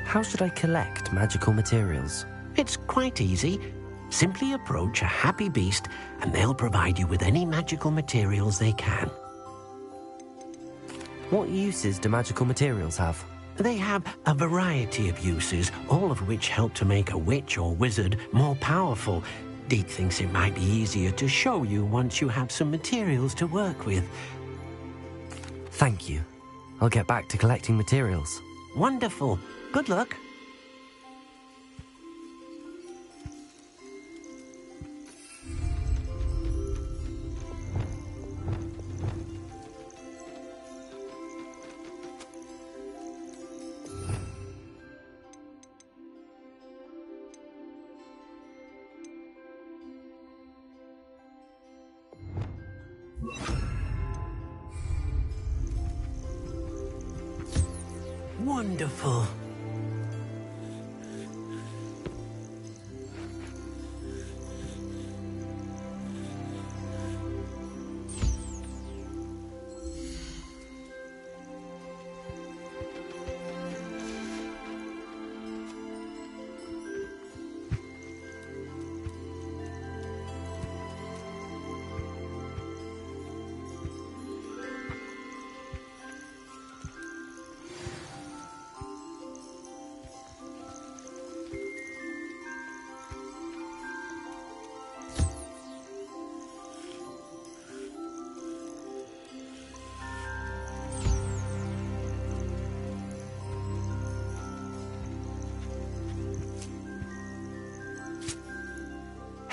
How should I collect magical materials? It's quite easy. Simply approach a happy beast and they'll provide you with any magical materials they can. What uses do magical materials have? They have a variety of uses, all of which help to make a witch or wizard more powerful. Deke thinks it might be easier to show you once you have some materials to work with. Thank you. I'll get back to collecting materials. Wonderful. Good luck. Wonderful.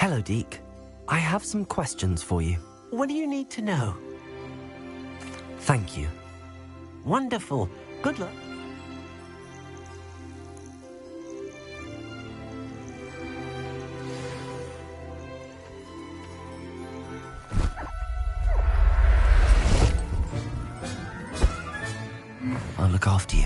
Hello, Deke. I have some questions for you. What do you need to know? Thank you. Wonderful. Good luck. I'll look after you.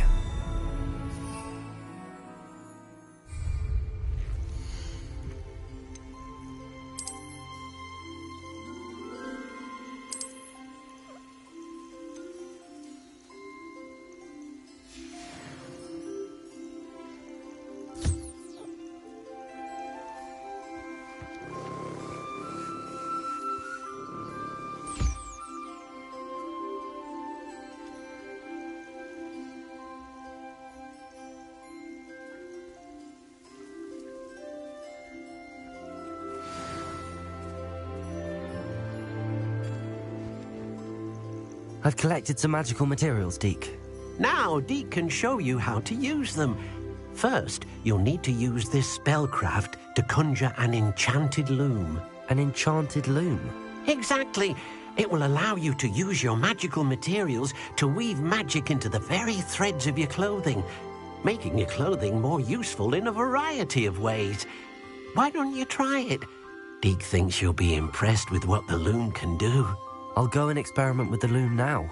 I've collected some magical materials, Deke. Now, Deke can show you how to use them. First, you'll need to use this spellcraft to conjure an enchanted loom. An enchanted loom? Exactly. It will allow you to use your magical materials to weave magic into the very threads of your clothing, making your clothing more useful in a variety of ways. Why don't you try it? Deke thinks you'll be impressed with what the loom can do. I'll go and experiment with the loom now.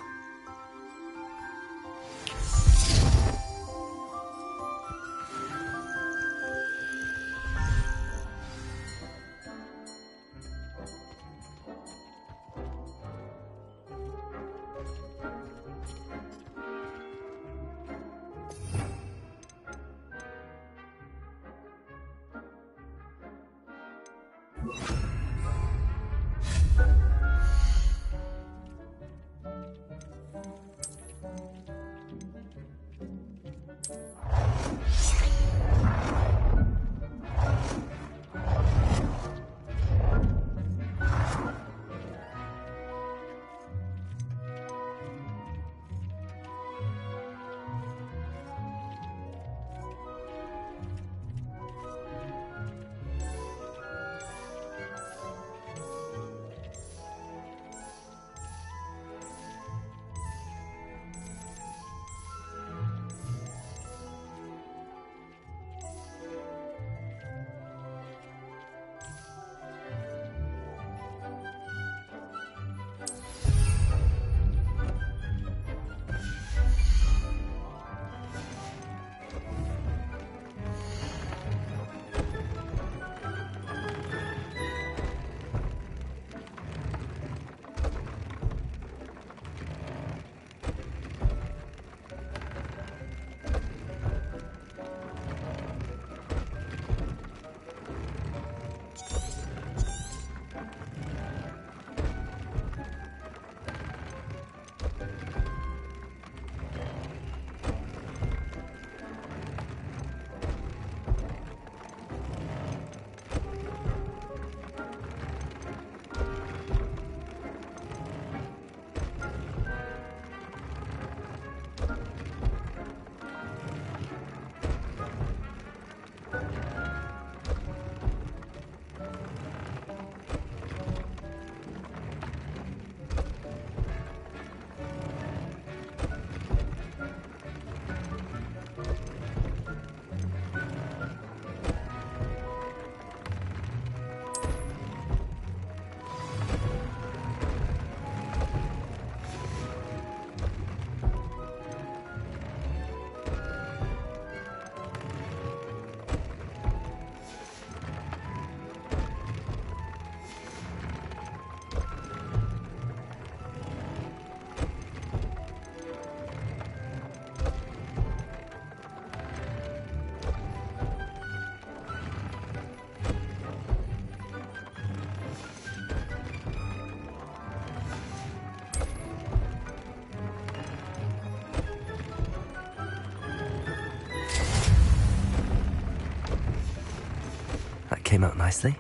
Came out nicely.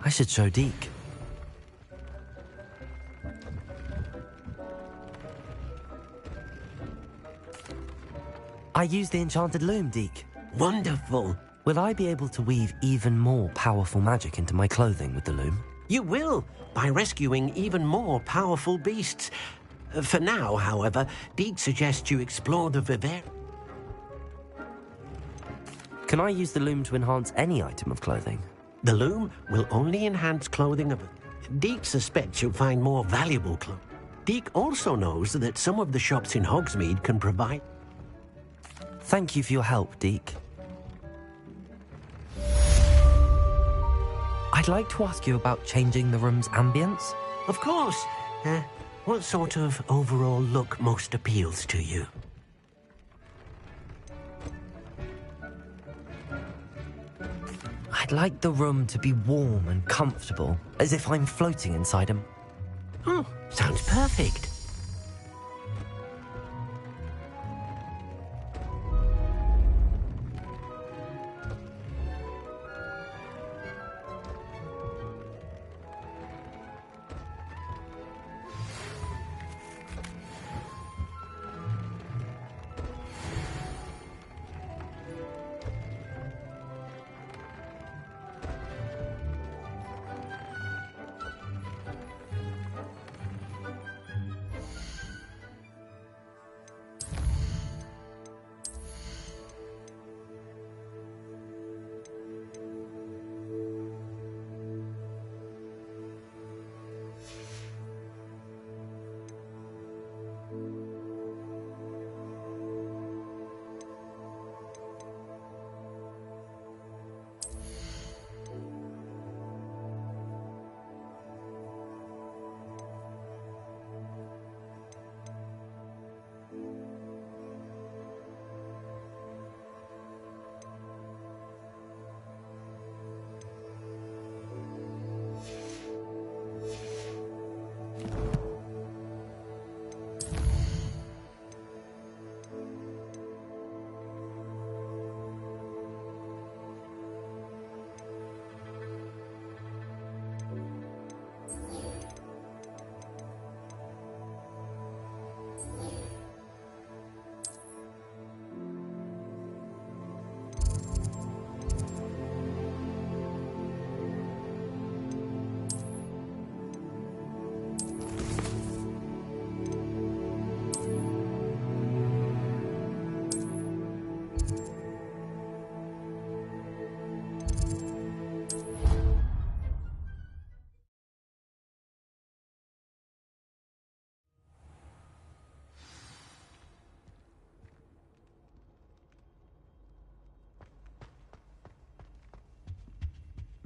I should show Deke. I used the enchanted loom, Deke. Wonderful. Will I be able to weave even more powerful magic into my clothing with the loom? You will, by rescuing even more powerful beasts. For now, however, Deek suggests you explore the Vivarium. Can I use the loom to enhance any item of clothing? The loom will only enhance clothing of... Deek suspects you'll find more valuable clothing. Deek also knows that some of the shops in Hogsmeade can provide... Thank you for your help, Deek. I'd like to ask you about changing the room's ambience. Of course. What sort of overall look most appeals to you? I'd like the room to be warm and comfortable, as if I'm floating inside him. Oh, sounds perfect.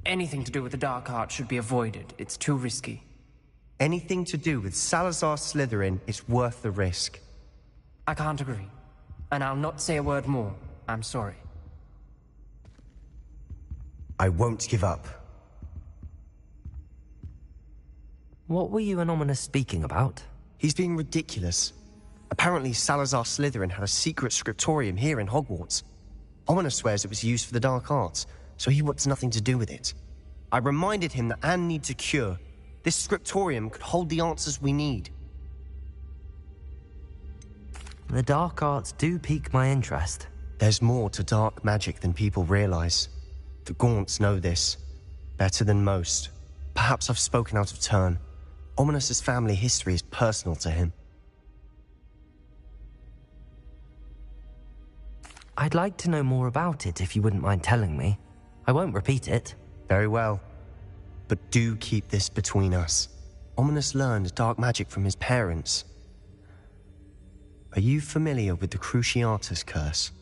Anything to do with the dark art should be avoided. It's too risky. Anything to do with Salazar Slytherin is worth the risk. I can't agree. And I'll not say a word more. I'm sorry. I won't give up. What were you and Ominis speaking about? He's being ridiculous. Apparently Salazar Slytherin had a secret scriptorium here in Hogwarts. Ominis swears it was used for the dark arts, so he wants nothing to do with it. I reminded him that Anne needs a cure. This scriptorium could hold the answers we need. The dark arts do pique my interest. There's more to dark magic than people realize. The Gaunts know this. Better than most. Perhaps I've spoken out of turn. Ominis' family history is personal to him. I'd like to know more about it if you wouldn't mind telling me. I won't repeat it. Very well. But do keep this between us. Ominis learned dark magic from his parents. Are you familiar with the Cruciatus Curse?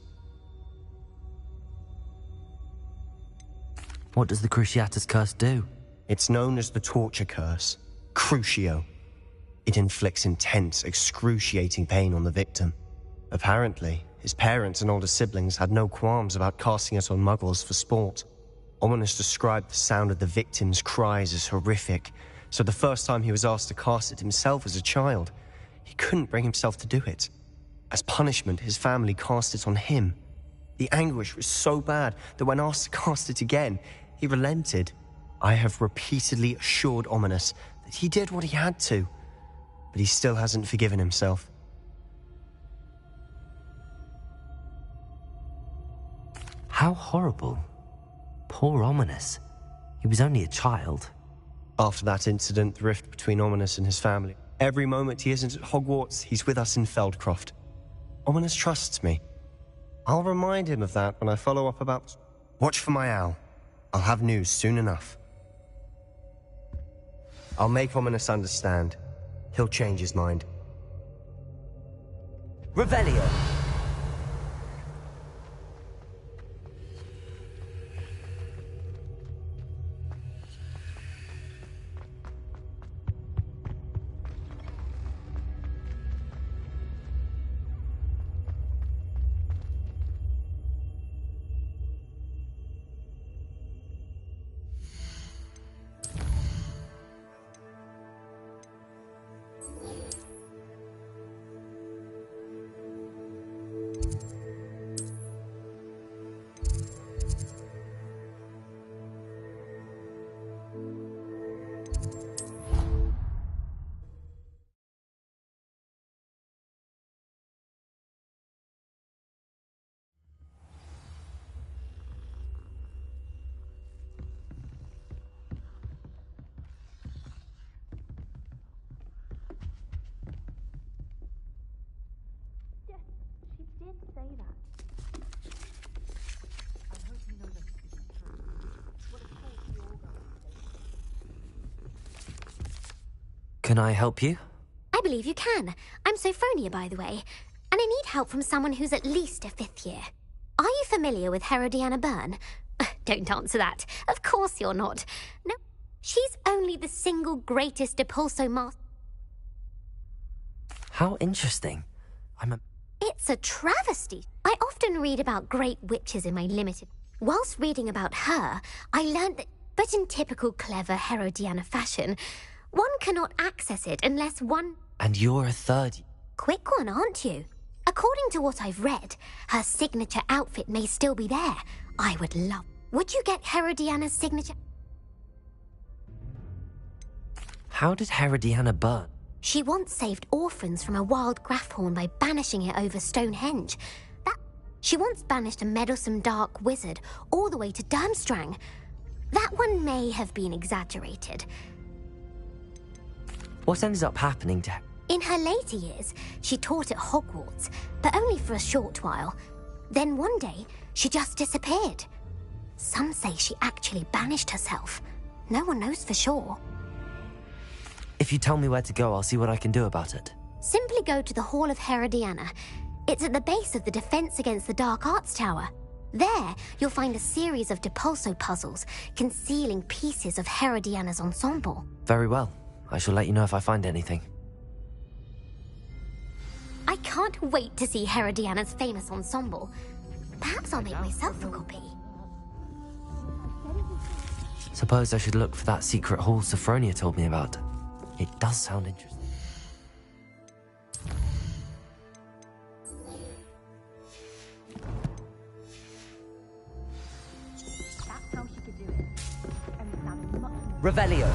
What does the Cruciatus Curse do? It's known as the Torture Curse. Crucio. It inflicts intense, excruciating pain on the victim. Apparently, his parents and older siblings had no qualms about casting it on muggles for sport. Ominis described the sound of the victim's cries as horrific, so the first time he was asked to cast it himself as a child, he couldn't bring himself to do it. As punishment, his family cast it on him. The anguish was so bad that when asked to cast it again, he relented. I have repeatedly assured Ominis that he did what he had to, but he still hasn't forgiven How How horrible. Poor Ominous. He was only a child. After that incident, the rift between Ominous and his family. Every moment he isn't at Hogwarts, he's with us in Feldcroft. Ominous trusts me. I'll remind him of that when I follow up about... Watch for my owl. I'll have news soon enough. I'll make Ominous understand. He'll change his mind. Revelio. Can I help you? I believe you can. I'm Sophronia, by the way, and I need help from someone who's at least a 5th year. Are you familiar with Herodiana Byrne? Don't answer that. Of course you're not. No, she's only the single greatest Depulso master. How interesting. It's a travesty. I often read about great witches in my limited... Whilst reading about her, I learned that, but in typical clever Herodiana fashion, one cannot access it unless one... And you're a 3rd... Quick one, aren't you? According to what I've read, her signature outfit may still be there. I would love... Would you get Herodiana's signature? How did Herodiana Byrne? She once saved orphans from a wild Grafhorn by banishing it over Stonehenge. She once banished a meddlesome dark wizard all the way to Durmstrang. That one may have been exaggerated. What ended up happening to her? In her later years, she taught at Hogwarts, but only for a short while. Then one day, she just disappeared. Some say she actually banished herself. No one knows for sure. If you tell me where to go, I'll see what I can do about it. Simply go to the Hall of Herodiana. It's at the base of the Defense Against the Dark Arts Tower. There, you'll find a series of Depulso puzzles concealing pieces of Herodiana's ensemble. Very well. I shall let you know if I find anything. I can't wait to see Herodiana's famous ensemble. Perhaps I'll make myself a copy. Suppose I should look for that secret hall Sophronia told me about. It does sound interesting. That's how she could do it. And it sounded much more... Revelio.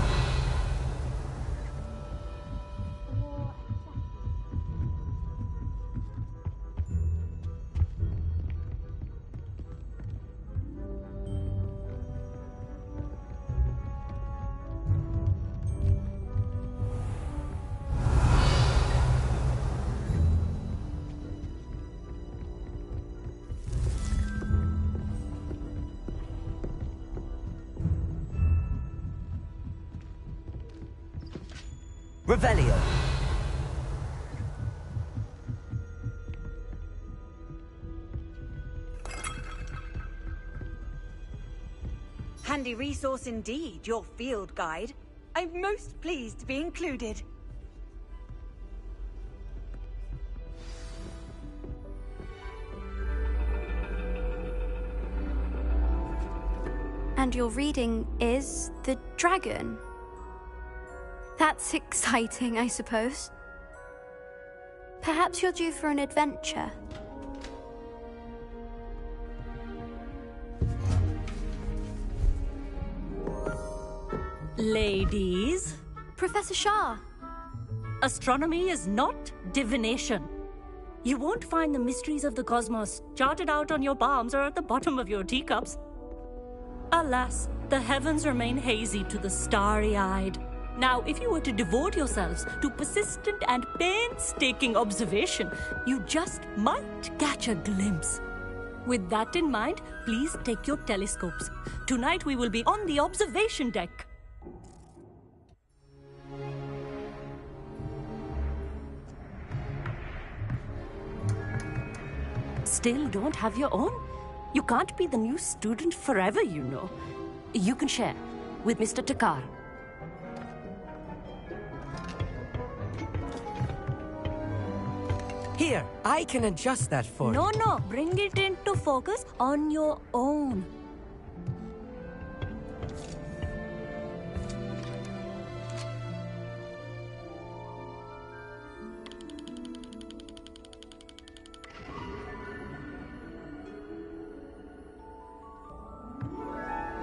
Revelio. Handy resource indeed, your field guide. I'm most pleased to be included. And your reading is The Dragon. That's exciting, I suppose. Perhaps you're due for an adventure. Ladies, Professor Shah. astronomy is not divination. You won't find the mysteries of the cosmos charted out on your palms or at the bottom of your teacups. Alas, the heavens remain hazy to the starry-eyed. Now, if you were to devote yourselves to persistent and painstaking observation, you just might catch a glimpse. With that in mind, please take your telescopes. Tonight we will be on the observation deck. Still don't have your own? You can't be the new student forever, you know. You can share with Mr. Takar. Here, I can adjust that for you. No, bring it into focus on your own.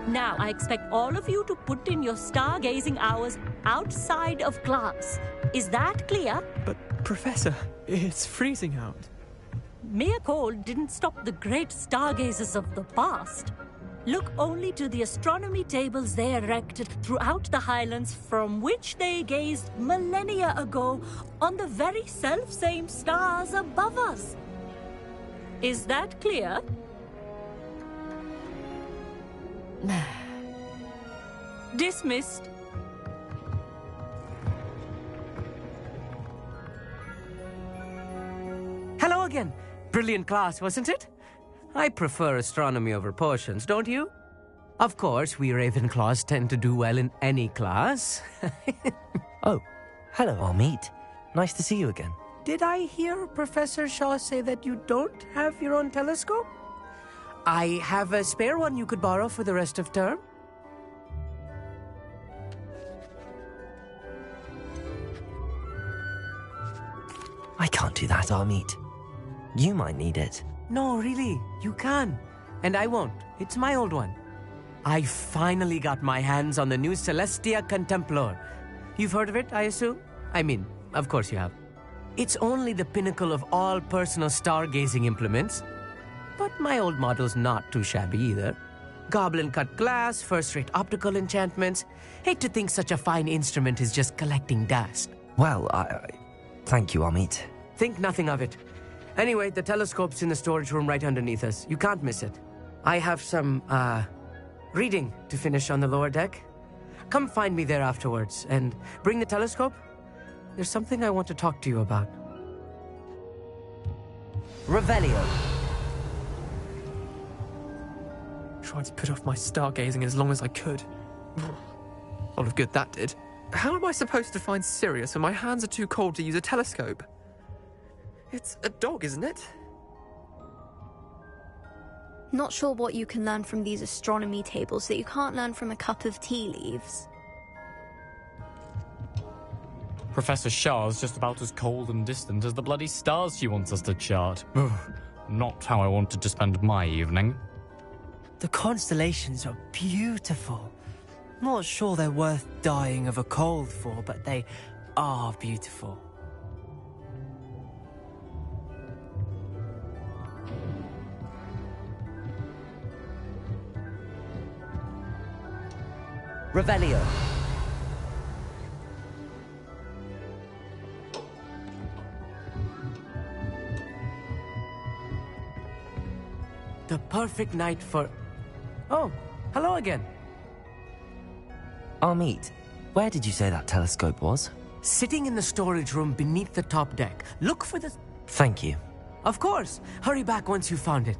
Now, I expect all of you to put in your stargazing hours outside of class. Is that clear? But, Professor, it's freezing out. Mere cold didn't stop the great stargazers of the past. Look only to the astronomy tables they erected throughout the Highlands from which they gazed millennia ago on the very self-same stars above us. Is that clear? Dismissed. Hello again. Brilliant class, wasn't it? I prefer astronomy over potions, don't you? Of course, we Ravenclaws tend to do well in any class. Oh, hello, Amit. Nice to see you again. Did I hear Professor Shaw say that you don't have your own telescope? I have a spare one you could borrow for the rest of term. I can't do that, Amit. You might need it. No, really, you can. And I won't. It's my old one. I finally got my hands on the new Celestia Contemplar. You've heard of it, I assume? I mean, of course you have. It's only the pinnacle of all personal stargazing implements. But my old model's not too shabby either. Goblin-cut glass, first-rate optical enchantments. Hate to think such a fine instrument is just collecting dust. Well, thank you, Amit. Think nothing of it. Anyway, the telescope's in the storage room right underneath us. You can't miss it. I have some, reading to finish on the lower deck. Come find me there afterwards, and bring the telescope. There's something I want to talk to you about. Revelio. Tried to put off my stargazing as long as I could. A lot of good that did. How am I supposed to find Sirius when my hands are too cold to use a telescope? It's a dog, isn't it? Not sure what you can learn from these astronomy tables that you can't learn from a cup of tea leaves. Professor Shah's just about as cold and distant as the bloody stars she wants us to chart. Not how I wanted to spend my evening. The constellations are beautiful. Not sure they're worth dying of a cold for, but they are beautiful. Revelio. The perfect night for... Oh, hello again. Amit, where did you say that telescope was? Sitting in the storage room beneath the top deck. Look for the... Thank you. Of course. Hurry back once you found it.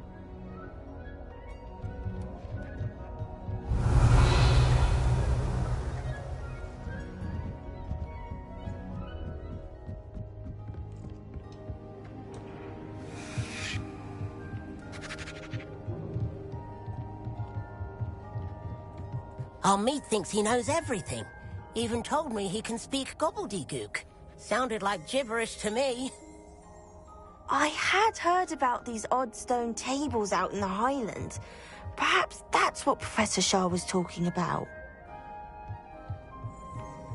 Amit thinks he knows everything. Even told me he can speak gobbledygook. Sounded like gibberish to me. I had heard about these odd stone tables out in the Highlands. Perhaps that's what Professor Shah was talking about.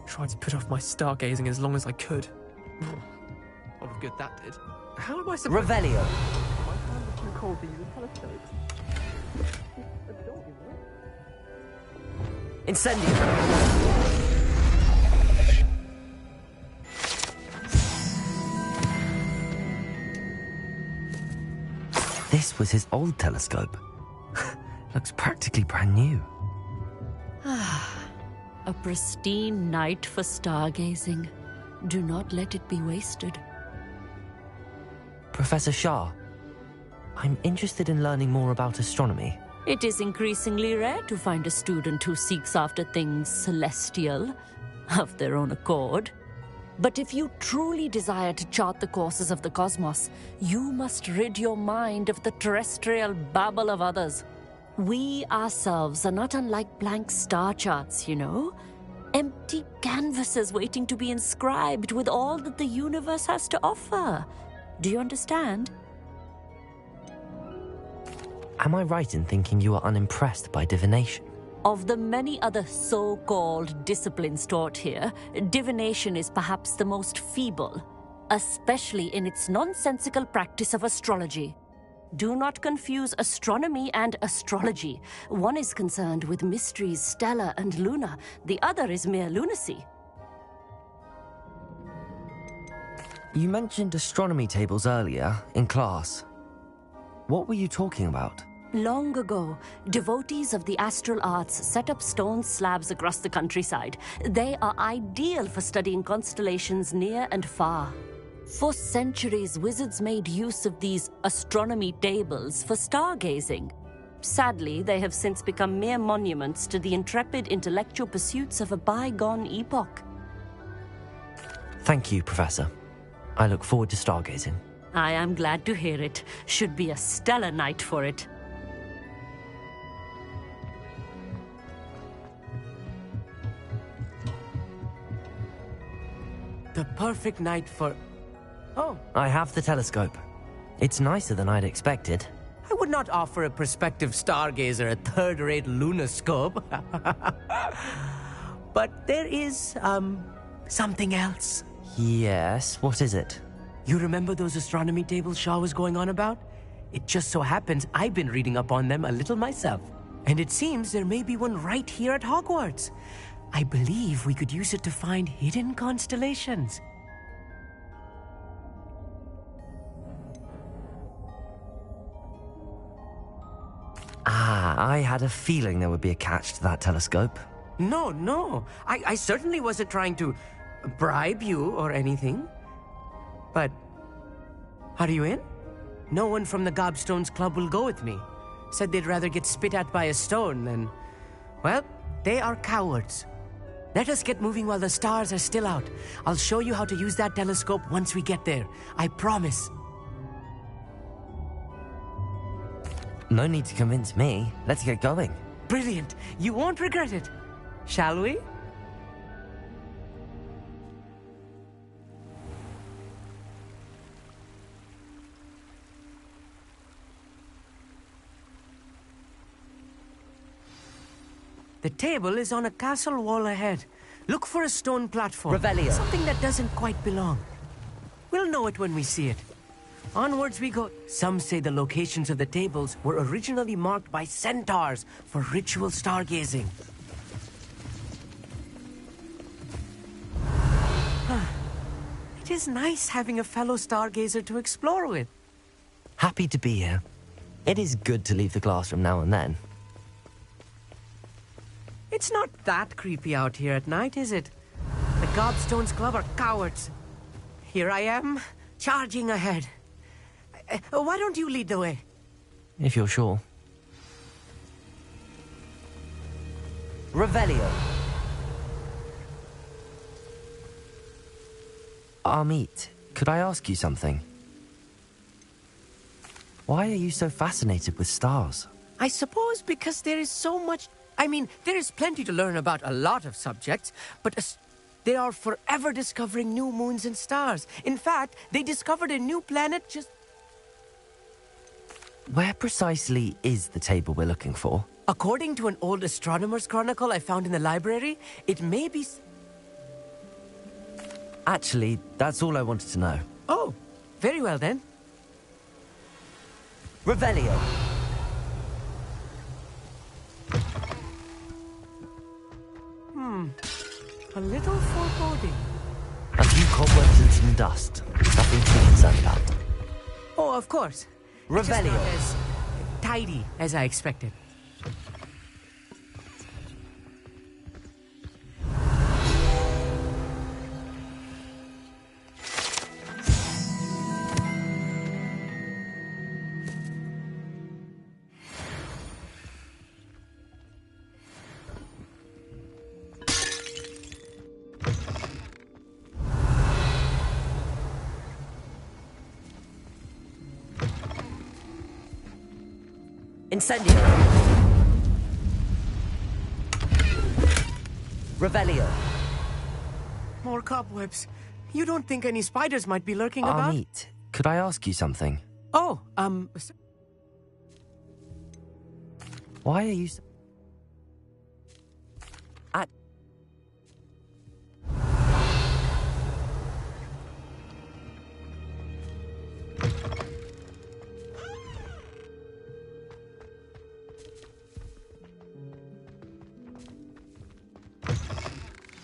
Tried to put off my stargazing as long as I could. A lot of good that did. How am I supposed Revelio. My hands are too cold to use a telescope. A dog, isn't it? Incendio. This was his old telescope. Looks practically brand new. A pristine night for stargazing. Do not let it be wasted. Professor Shah, I'm interested in learning more about astronomy. It is increasingly rare to find a student who seeks after things celestial, of their own accord. But if you truly desire to chart the courses of the cosmos, you must rid your mind of the terrestrial babble of others. We ourselves are not unlike blank star charts, you know? Empty canvases waiting to be inscribed with all that the universe has to offer. Do you understand? Am I right in thinking you are unimpressed by divination? Of the many other so-called disciplines taught here, divination is perhaps the most feeble, especially in its nonsensical practice of astrology. Do not confuse astronomy and astrology. One is concerned with mysteries stellar and lunar, the other is mere lunacy. You mentioned astronomy tables earlier, in class. What were you talking about? Long ago, devotees of the astral arts set up stone slabs across the countryside. They are ideal for studying constellations near and far. For centuries, wizards made use of these astronomy tables for stargazing. Sadly, they have since become mere monuments to the intrepid intellectual pursuits of a bygone epoch. Thank you, Professor. I look forward to stargazing. I am glad to hear it. Should be a stellar night for it. The perfect night for... Oh, I have the telescope. It's nicer than I'd expected. I would not offer a prospective stargazer a third-rate lunoscope. But there is, something else. Yes, what is it? You remember those astronomy tables Shaw was going on about? It just so happens I've been reading up on them a little myself. And it seems there may be one right here at Hogwarts. I believe we could use it to find hidden constellations. I had a feeling there would be a catch to that telescope. No. I certainly wasn't trying to bribe you or anything. But, are you in? No one from the Gobstones Club will go with me. Said they'd rather get spit at by a stone than... Well, they are cowards. Let us get moving while the stars are still out. I'll show you how to use that telescope once we get there. I promise. No need to convince me. Let's get going. Brilliant. You won't regret it. Shall we? The table is on a castle wall ahead. Look for a stone platform. Revelio. Something that doesn't quite belong. We'll know it when we see it. Onwards we go. Some say the locations of the tables were originally marked by centaurs for ritual stargazing. It is nice having a fellow stargazer to explore with. Happy to be here. It is good to leave the classroom now and then. It's not that creepy out here at night, is it? The Gobstones Club are cowards. Here I am, charging ahead. Why don't you lead the way? If you're sure. Revelio. Amit, could I ask you something? Why are you so fascinated with stars? I suppose because there is so much... I mean, there is plenty to learn about a lot of subjects, but they are forever discovering new moons and stars. In fact, they discovered a new planet just... Where precisely is the table we're looking for? According to an old astronomer's chronicle I found in the library, it may be... Actually, that's all I wanted to know. Oh, Very well then. Revelio. A little foreboding. A few cobwebs and some dust. Nothing to be concerned about. Oh, of course. It's just Revelio. not as tidy as I expected. Incendio. Revelio. More cobwebs. You don't think any spiders might be lurking about? Amit, could I ask you something? Oh, Why are you...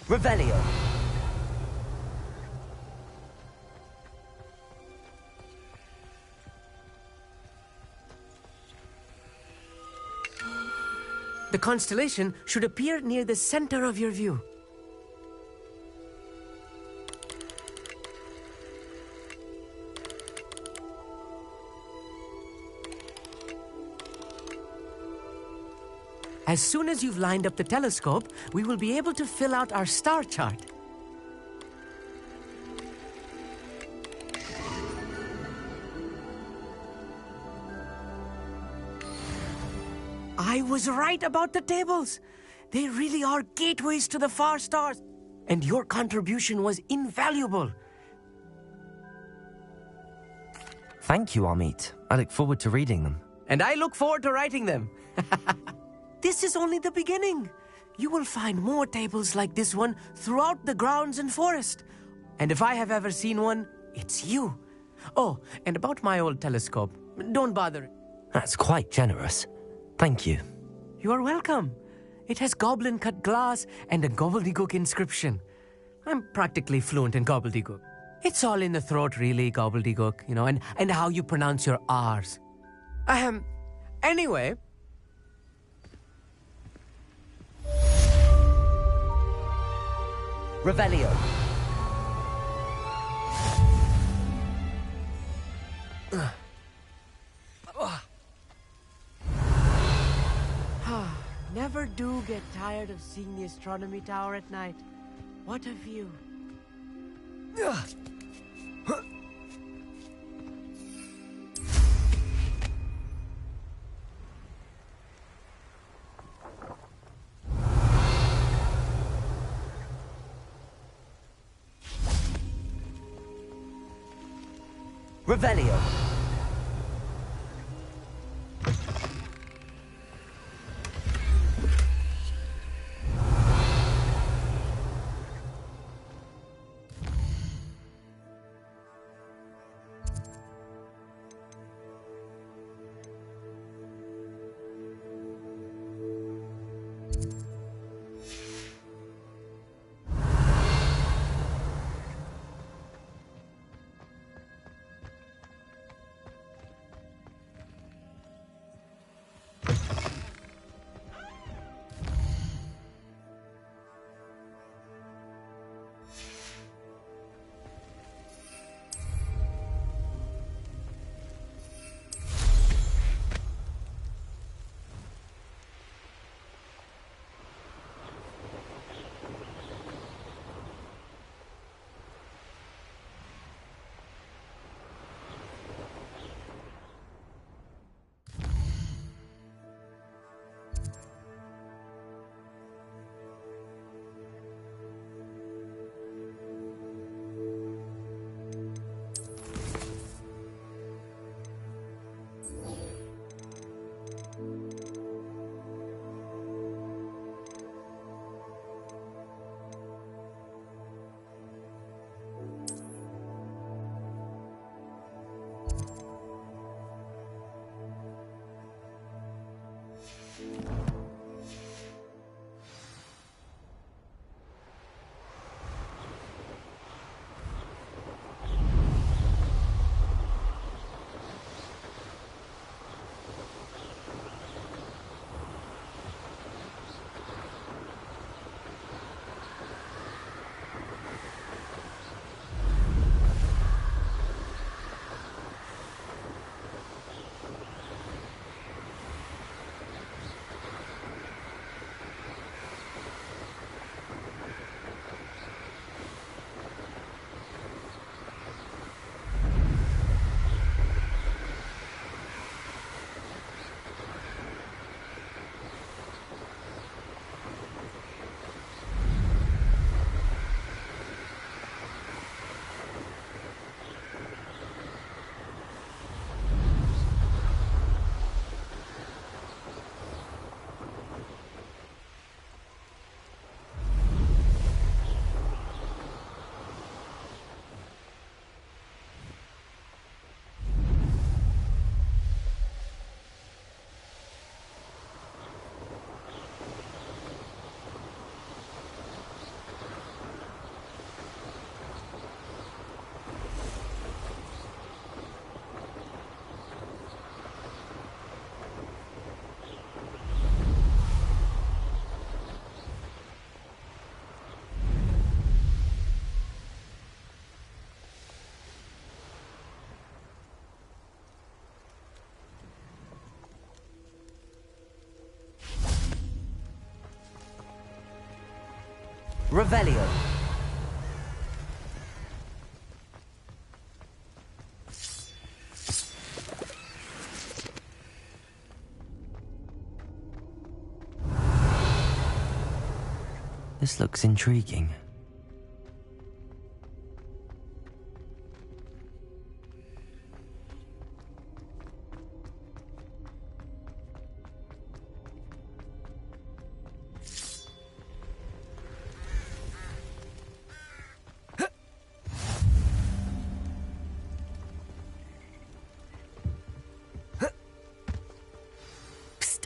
Revelio. The constellation should appear near the center of your view. As soon as you've lined up the telescope, we will be able to fill out our star chart. I was right about the tables. They really are gateways to the far stars. And your contribution was invaluable. Thank you, Amit. I look forward to reading them. And I look forward to writing them. This is only the beginning. You will find more tables like this one throughout the grounds and forest. And if I have ever seen one, it's you. Oh, and about my old telescope, don't bother. That's quite generous. Thank you. You are welcome. It has goblin-cut glass and a gobbledygook inscription. I'm practically fluent in gobbledygook. It's all in the throat, really, gobbledygook, you know, and how you pronounce your R's. Anyway... Revelio. Never do get tired of seeing the astronomy tower at night. What a view. Revelio. Revelio. This looks intriguing.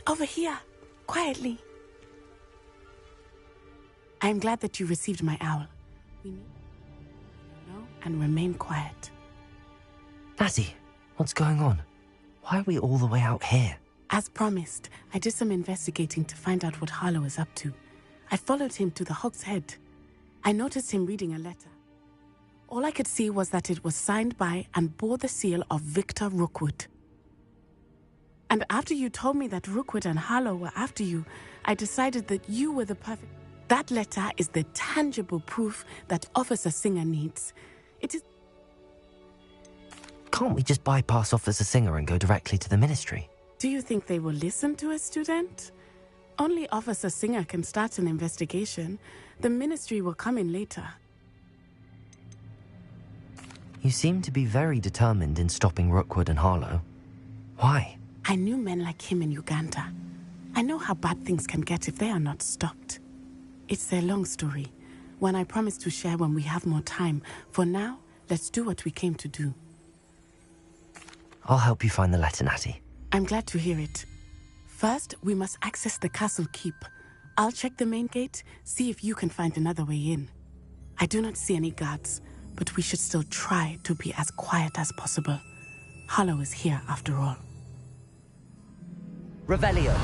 Over here, quietly. I am glad that you received my owl. We need to know and remain quiet. Natty, what's going on? Why are we all the way out here? As promised, I did some investigating to find out what Harlow is up to. I followed him to the Hog's Head. I noticed him reading a letter. All I could see was that it was signed by and bore the seal of Victor Rookwood. And after you told me that Rookwood and Harlow were after you, I decided that you were the perfect... That letter is the tangible proof that Officer Singer needs. It is... Can't we just bypass Officer Singer and go directly to the Ministry? Do you think they will listen to a student? Only Officer Singer can start an investigation. The Ministry will come in later. You seem to be very determined in stopping Rookwood and Harlow. Why? I knew men like him in Uganda. I know how bad things can get if they are not stopped. It's a long story, one I promise to share when we have more time. For now, let's do what we came to do. I'll help you find the letter, Natty. I'm glad to hear it. First, we must access the castle keep. I'll check the main gate, see if you can find another way in. I do not see any guards, but we should still try to be as quiet as possible. Harlow is here after all. Revelio.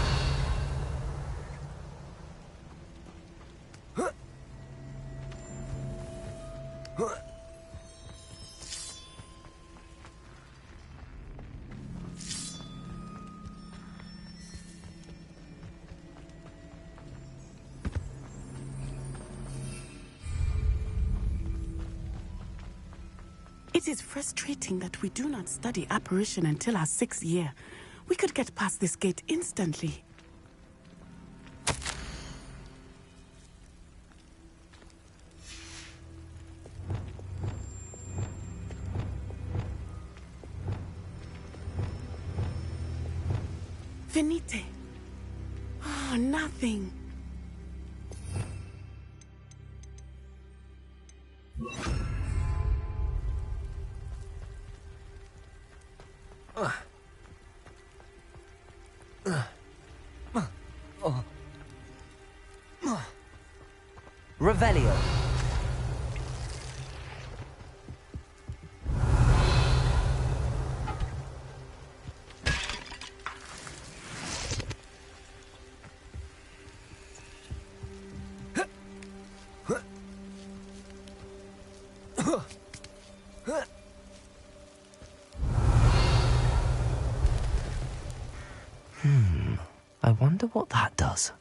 It is frustrating that we do not study apparition until our 6th year. We could get past this gate instantly. Venite. Oh, nothing. Revelio. I wonder what that does.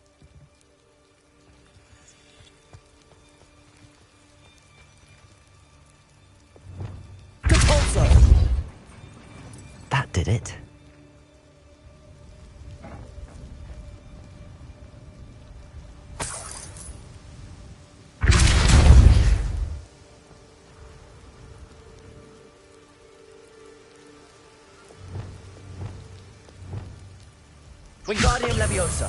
That did it. Wingardium Leviosa.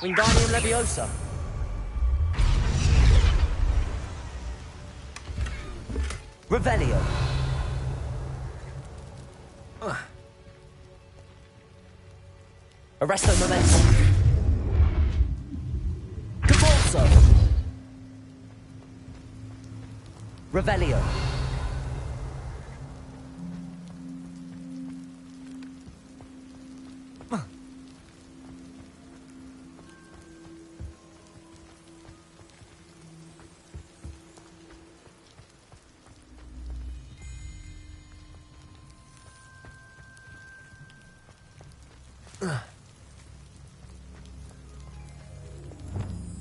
Wingardium Leviosa. Revelio. Arresto Momentum. Cavalso. Revelio.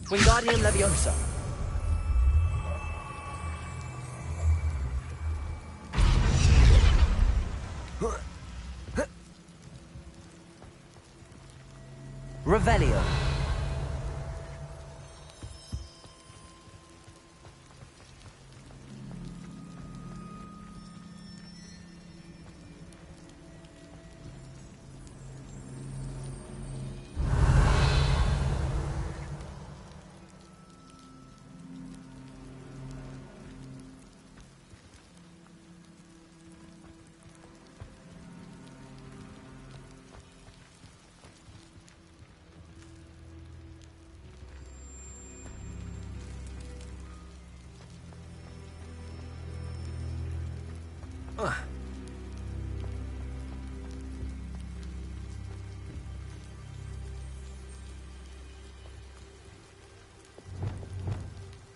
Wingardium Leviosa. Revelio.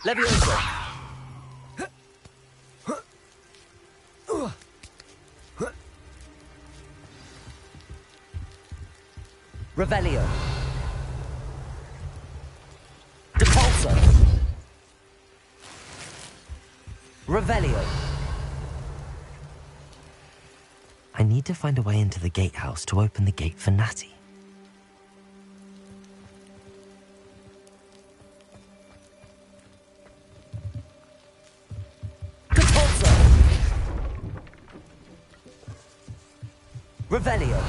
Leviosa. Revelio. Depulso. Revelio. I need to find a way into the gatehouse to open the gate for Natty. Revelio.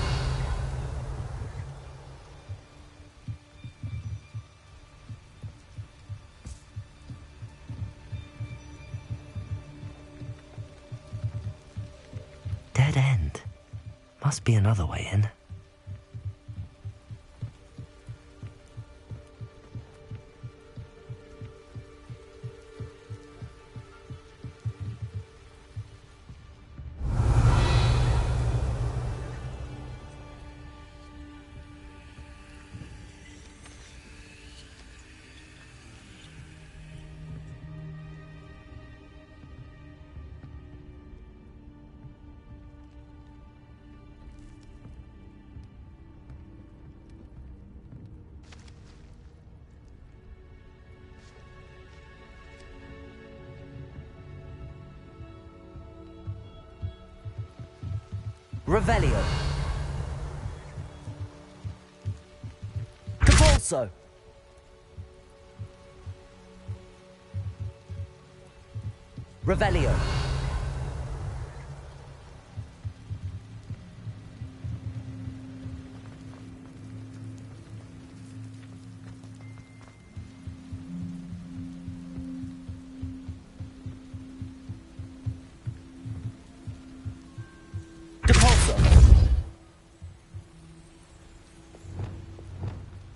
Dead end. Must be another way in. Revelio. Depulso. Revelio.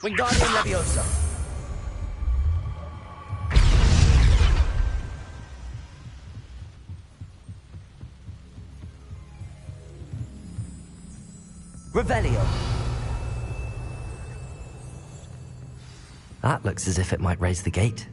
Wingardium Leviosa. Revelio. That looks as if it might raise the gate.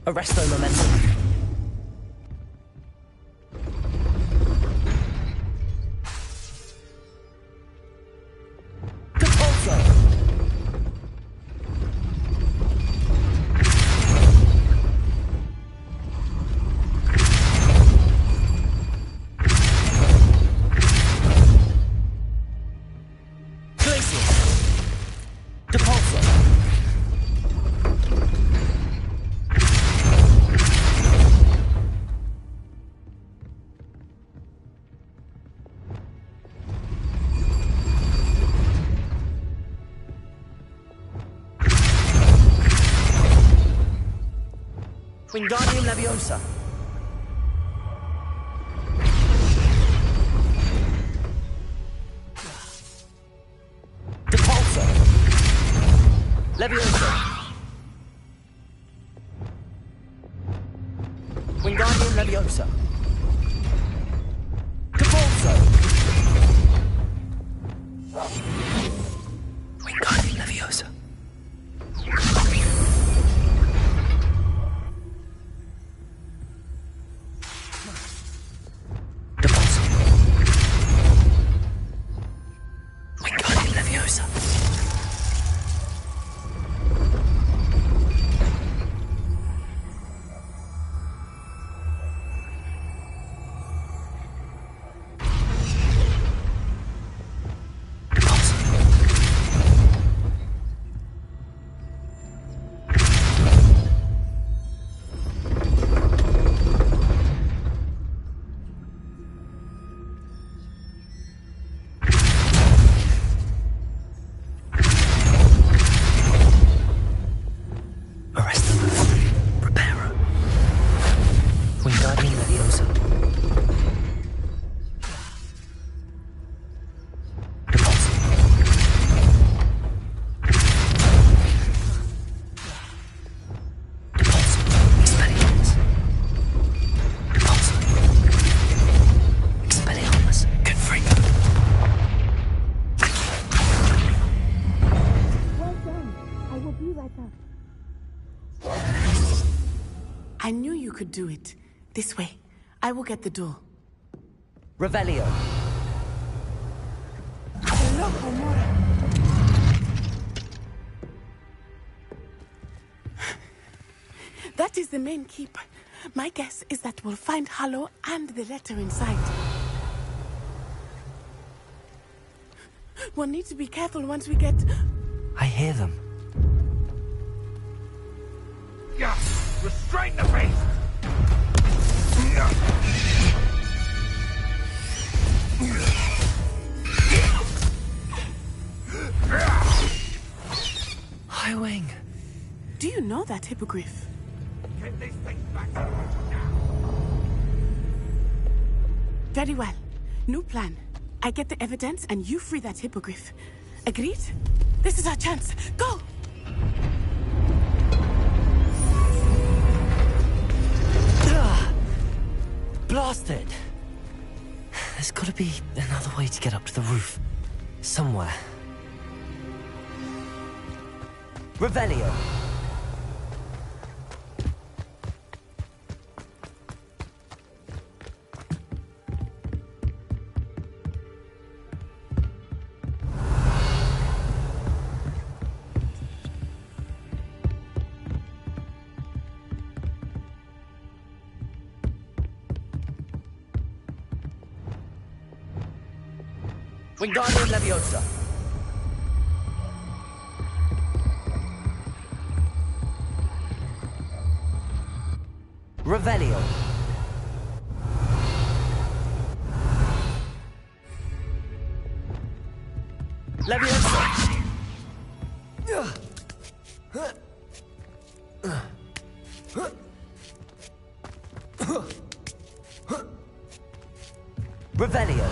Arresto momentum. Wingardium Leviosa. Depulso. Leviosa. Wingardium Leviosa. Depulso. Wingardium Leviosa. I knew you could do it. This way. I will get the door. Revelio. Loco, Mora. That is the main keep. My guess is that we'll find Harlow and the letter inside. We'll need to be careful once we get... I hear them. Yeah! Restrain the beast! Highwing. Do you know that hippogriff? Get these things back to Roger now. Very well. New plan. I get the evidence and you free that hippogriff. Agreed? This is our chance. Go! Blasted! There's gotta be another way to get up to the roof. Somewhere. Revelio. Wingardium Leviosa. Revelio. Leviosa. Revelio.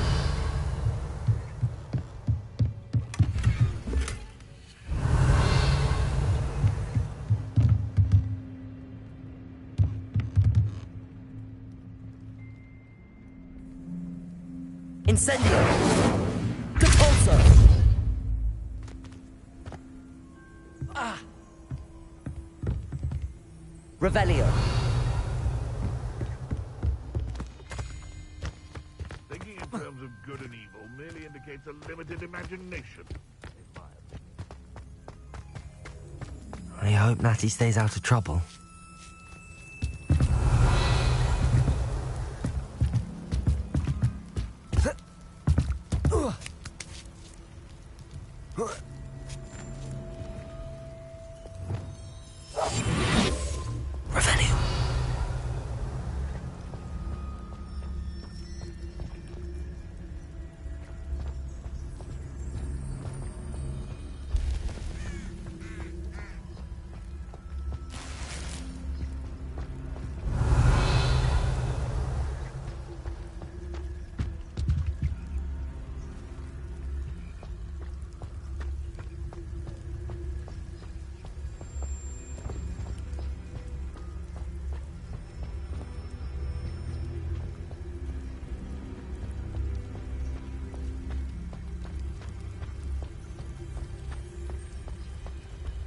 Incendio! Depulso! Revelio. Thinking in terms of good and evil merely indicates a limited imagination. I hope Natty stays out of trouble.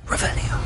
Revelio.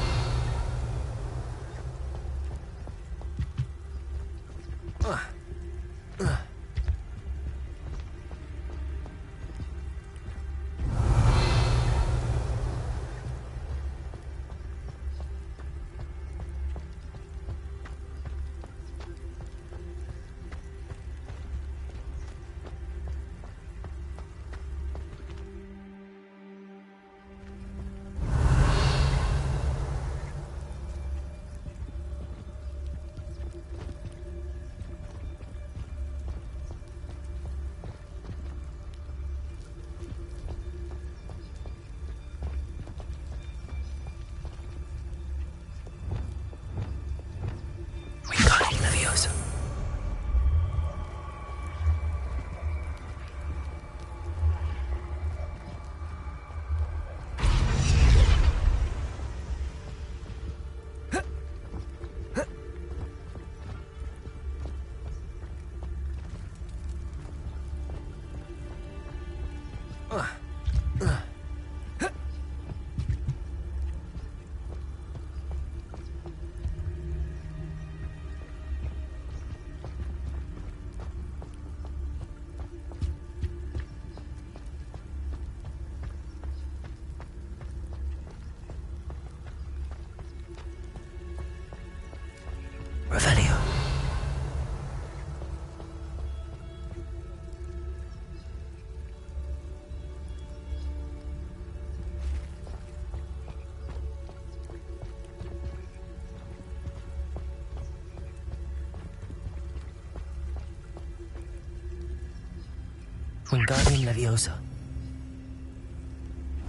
Wingardium Leviosa.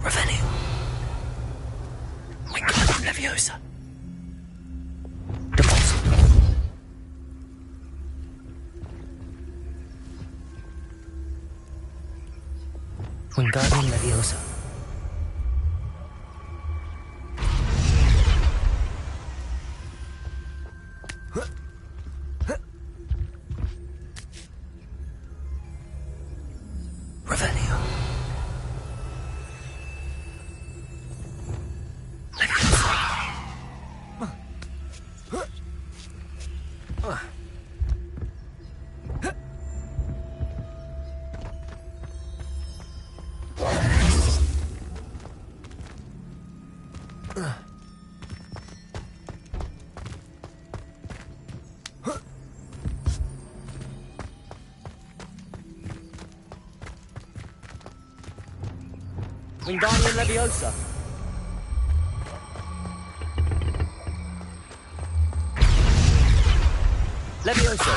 Revelio. Wingardium Leviosa. Wingardium Leviosa. Revelio. Wingardium Leviosa. Leviosa.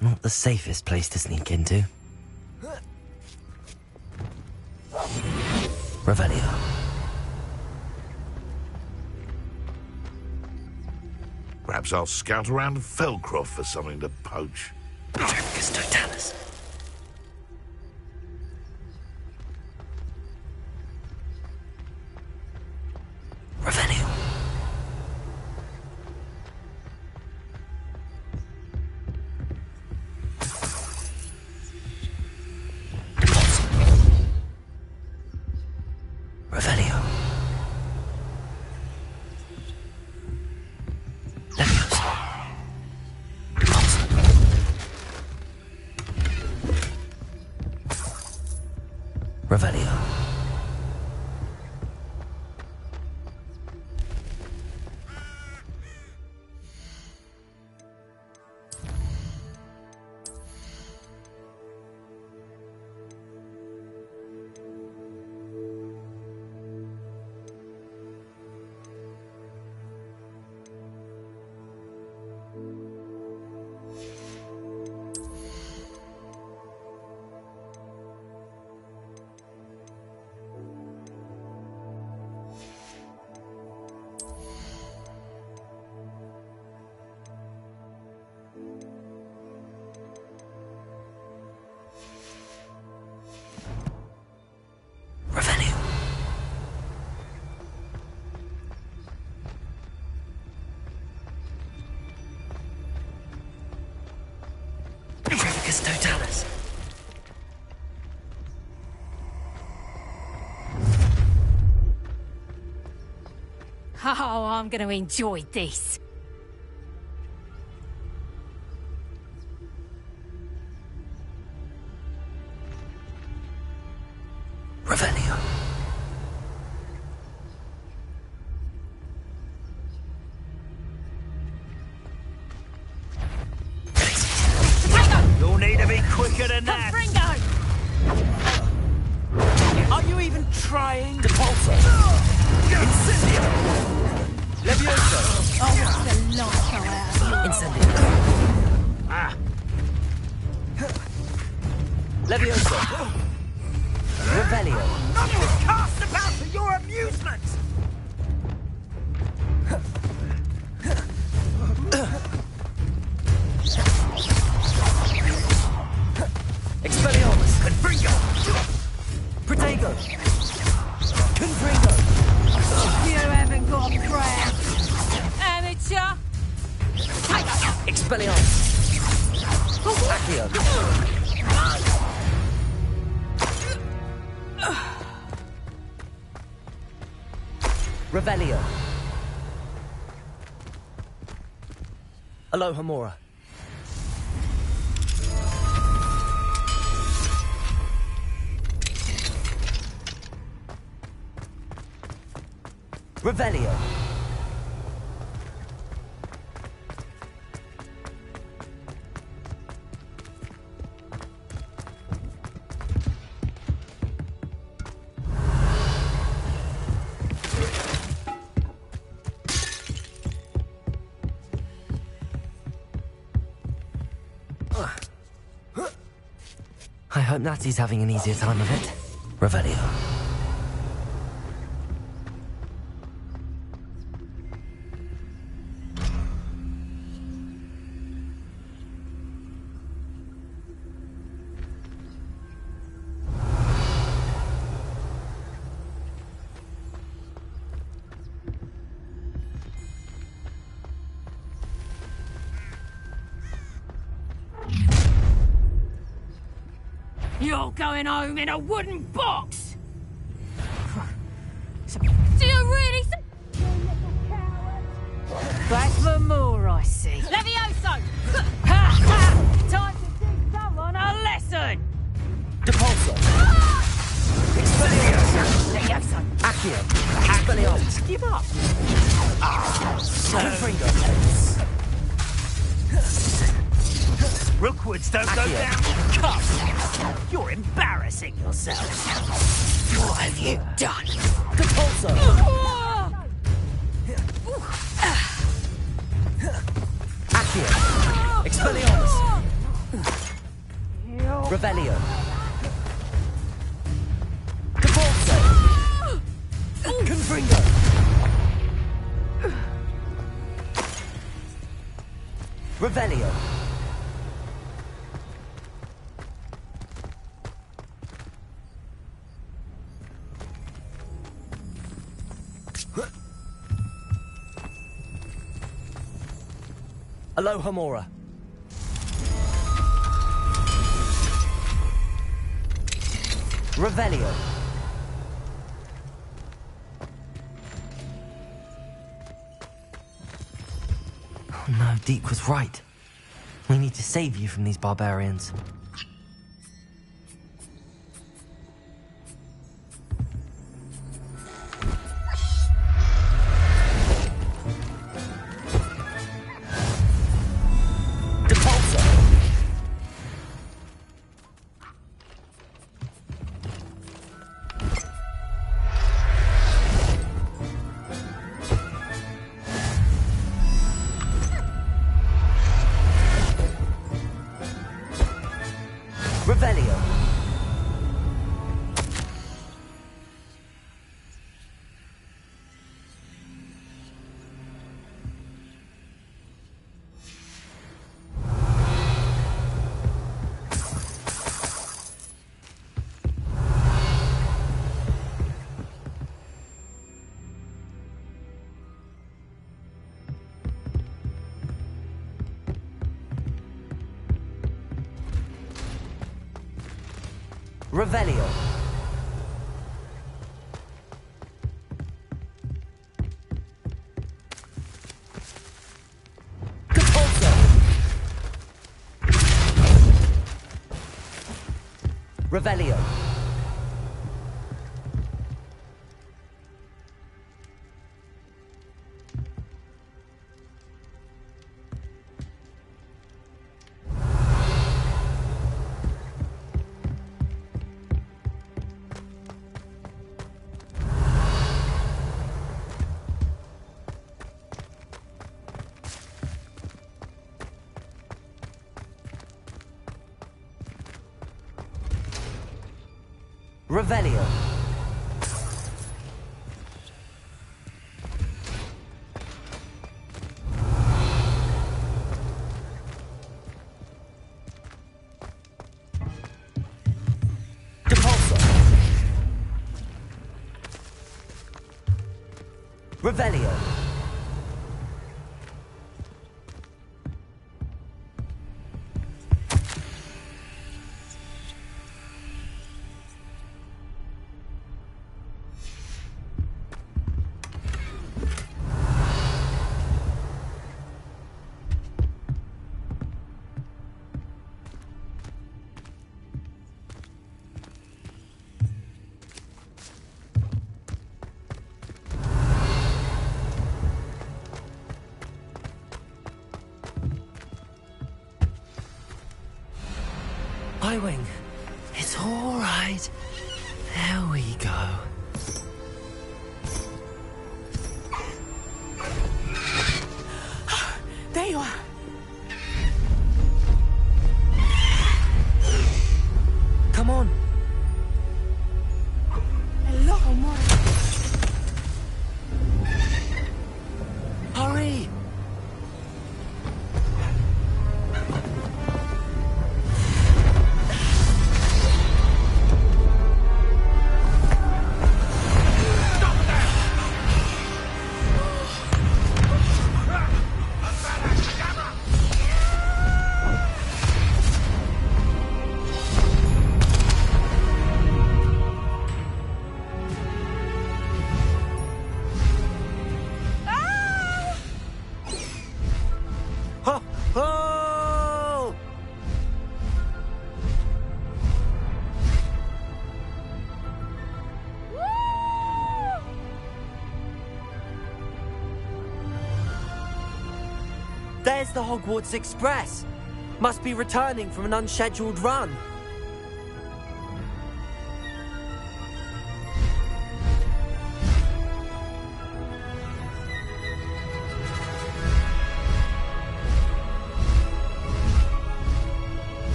Not the safest place to sneak into. Revelio. Perhaps I'll scout around Feldcroft for something to poach. Patricus Totalis. Revelio. Revelio. Revelio. Trevicus Totalis. Oh, I'm going to enjoy this. Revelio. You'll need to be quicker than that. Are you even trying? Depulso. Incendio. Levioso. Oh, what's the life go out? Incendio. Ah. Levioso. Revelio. None was cast about for your amusement. Expelliarmus. Confringo. Protego. Confringo. You haven't got a crowd. Amateur. Expelliarmus. Accio. Revelio. Alohomora. Revelio. I hope Natty's having an easier time of it. Revelio. You're going home in a wooden box! Do you really... Back for more, I see. Levioso! Time to teach someone a lesson! Depulso. Expelliarmus! Levioso! Accio. Expelliarmus. Give up! Confringo. Rookwoods don't go down in cups. You're embarrassing yourselves. What have you done? Depulso. Accio. Expelliarmus. Revelio. Depulso. Confringo. Revelio. Alohomora. Revelio. Oh no, Deke was right. We need to save you from these barbarians. Revelio. Compulso. Revelio. Revelio. Compulso. Revelio. Highwing, it's all right. There we go. There you are. Come on. Hello, more. Hurry. Oh! There's the Hogwarts Express. Must be returning from an unscheduled run.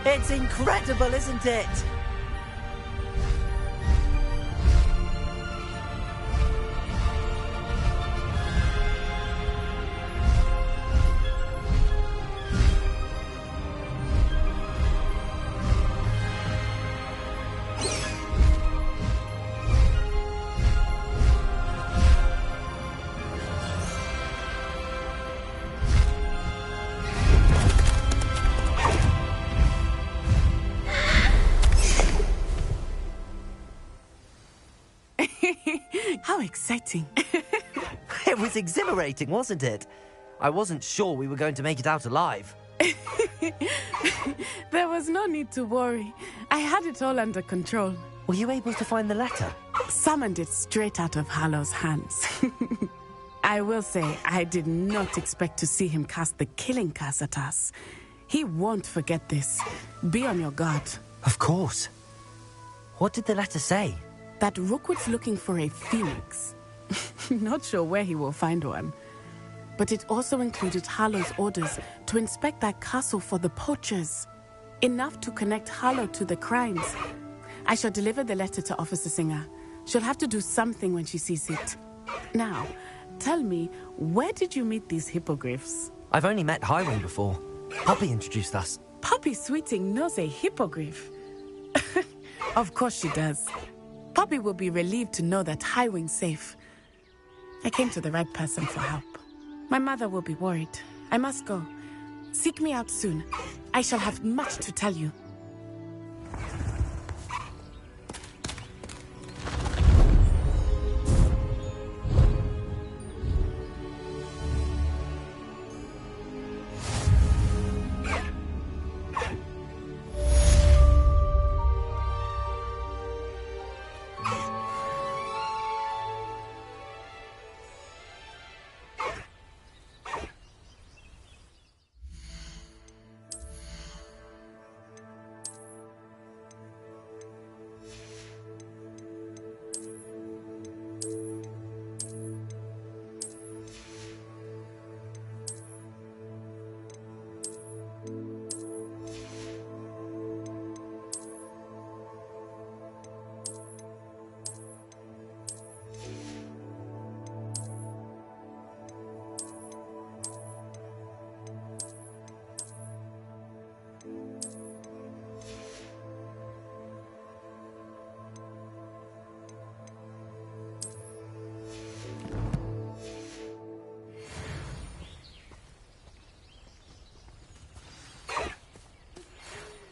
It's incredible, isn't it? How exciting. It was exhilarating, wasn't it? I wasn't sure we were going to make it out alive. There was no need to worry. I had it all under control. Were you able to find the letter? Summoned it straight out of Harlow's hands. I will say, I did not expect to see him cast the killing curse at us. He won't forget this. Be on your guard. Of course. What did the letter say? That Rookwood's looking for a phoenix. Not sure where he will find one. But it also included Harlow's orders to inspect that castle for the poachers. Enough to connect Harlow to the crimes. I shall deliver the letter to Officer Singer. She'll have to do something when she sees it. Now, tell me, where did you meet these hippogriffs? I've only met Highwing before. Poppy introduced us. Poppy Sweeting knows a hippogriff. Of course she does. Poppy will be relieved to know that Highwing's safe. I came to the right person for help. My mother will be worried. I must go. Seek me out soon. I shall have much to tell you.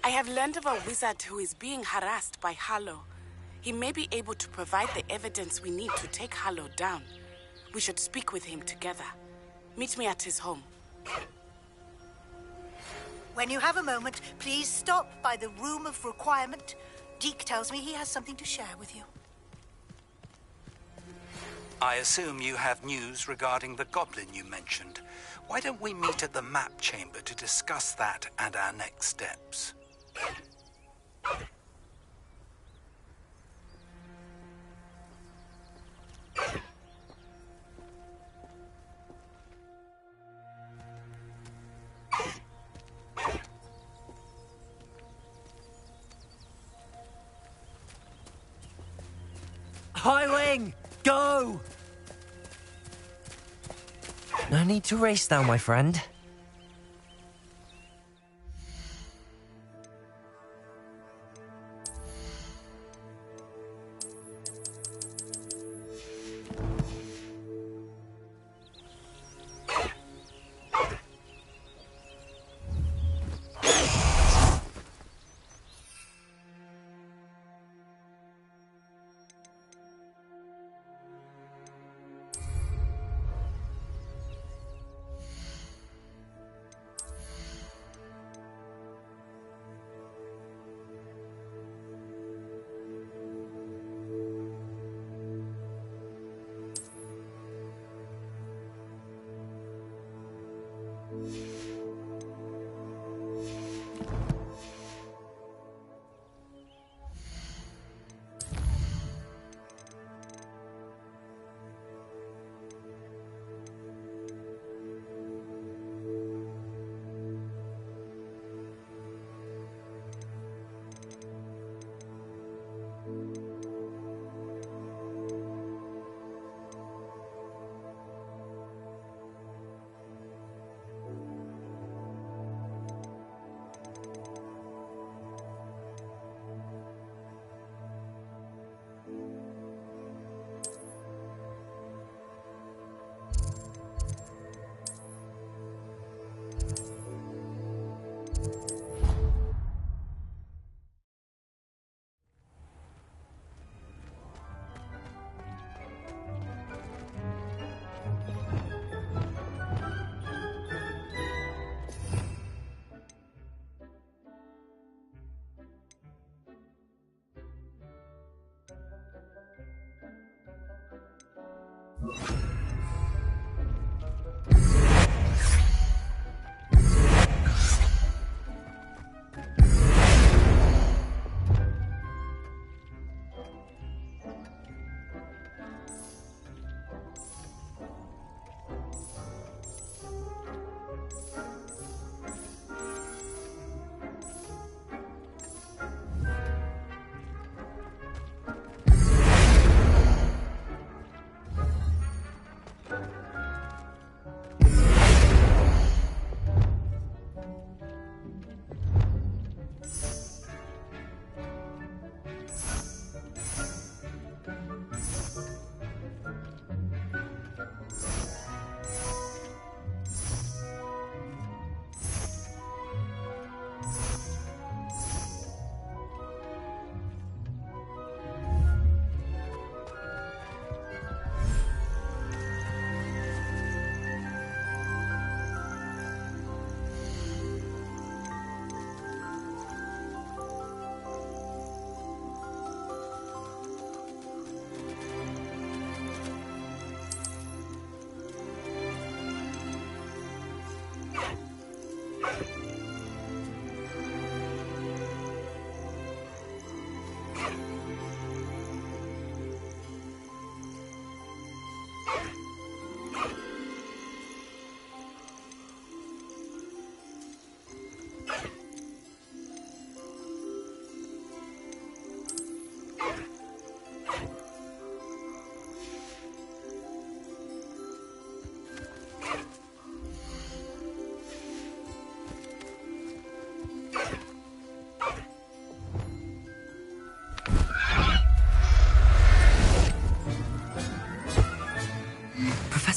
I have learned of a wizard who is being harassed by Harlow. He may be able to provide the evidence we need to take Harlow down. We should speak with him together. Meet me at his home. When you have a moment, please stop by the Room of Requirement. Deke tells me he has something to share with you. I assume you have news regarding the goblin you mentioned. Why don't we meet at the map chamber to discuss that and our next steps? Highwing! Go! No need to race now, my friend.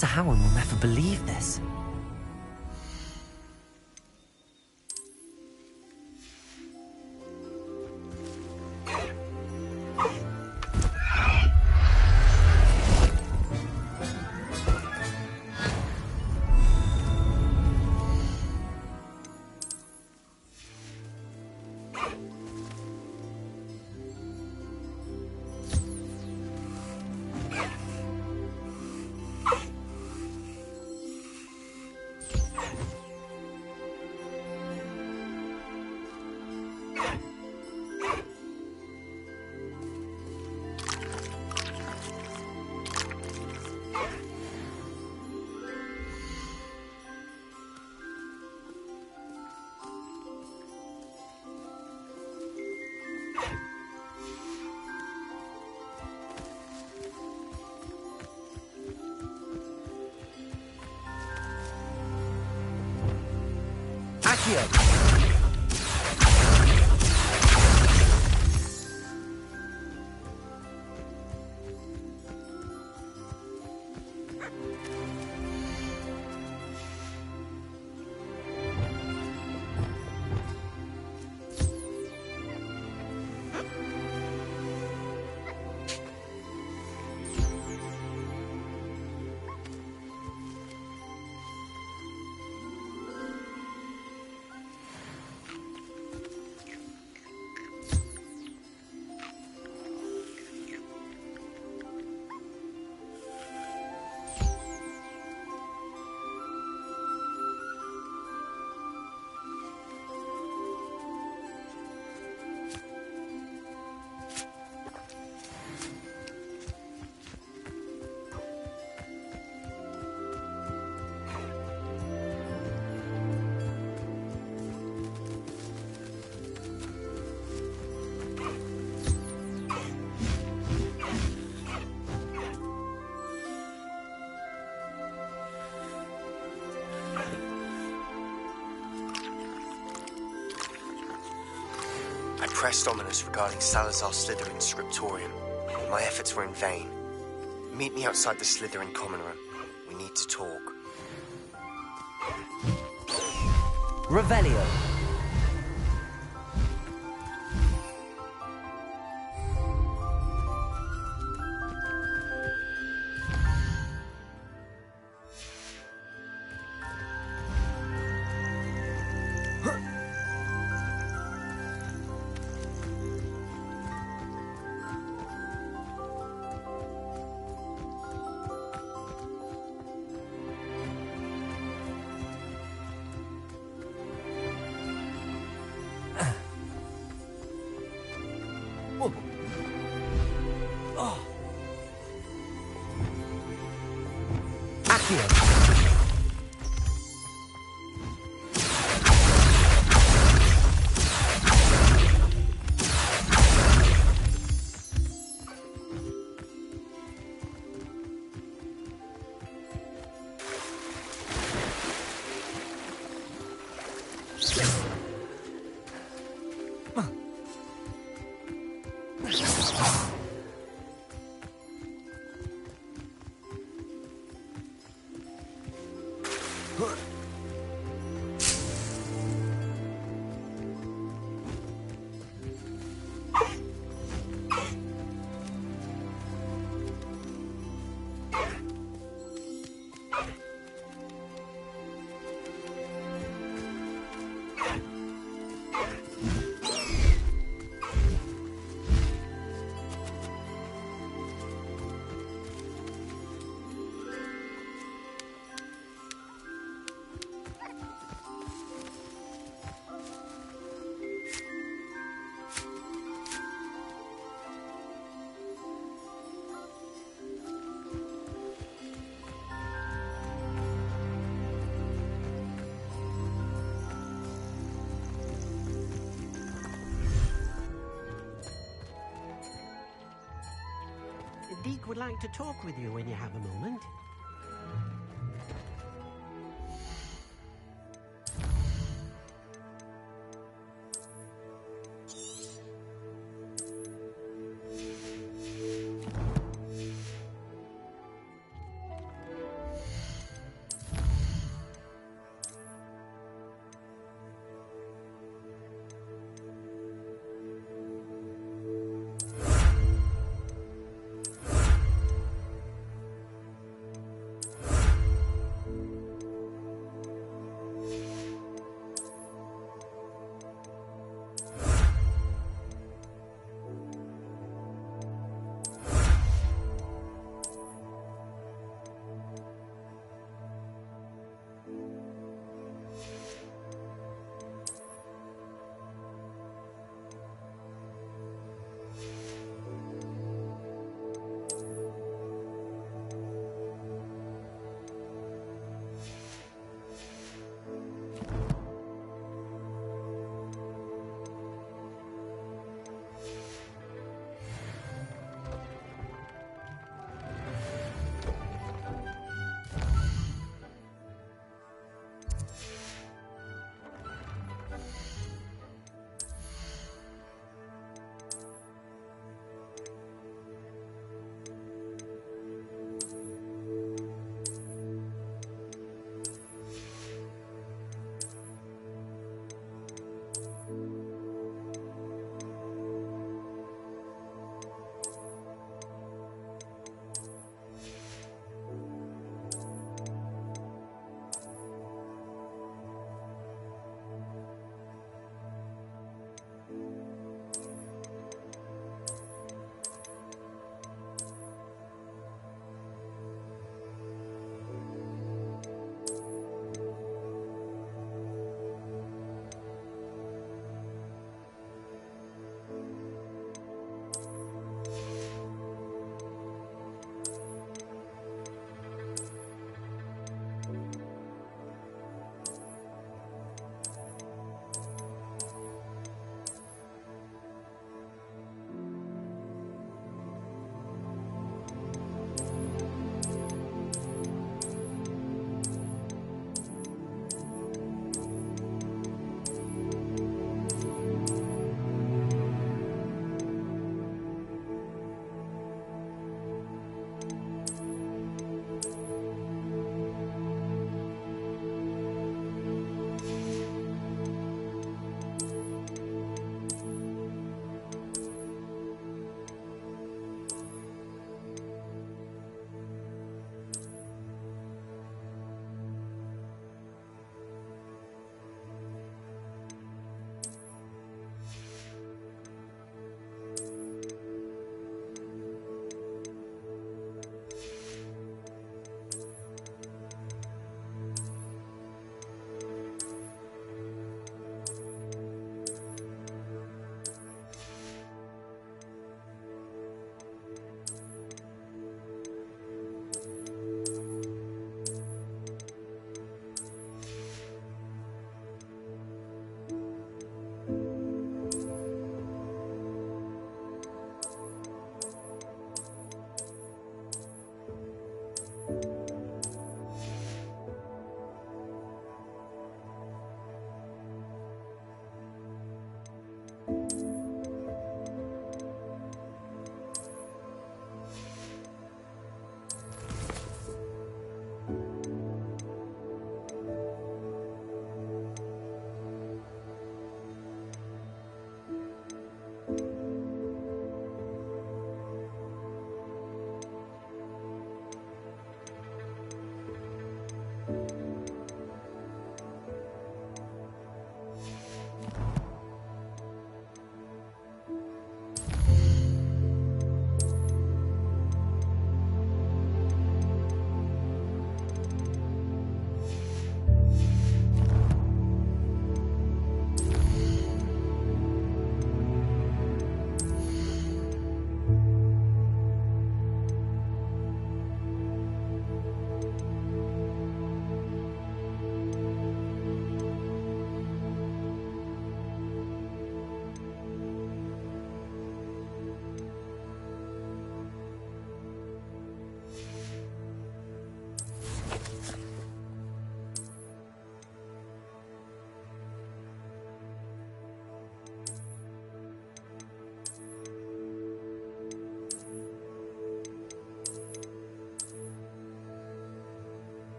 Professor Howard will never believe this. I pressed Ominous regarding Salazar Slytherin's scriptorium. My efforts were in vain. Meet me outside the Slytherin common room. We need to talk. Revelio. Deek would like to talk with you when you have a moment.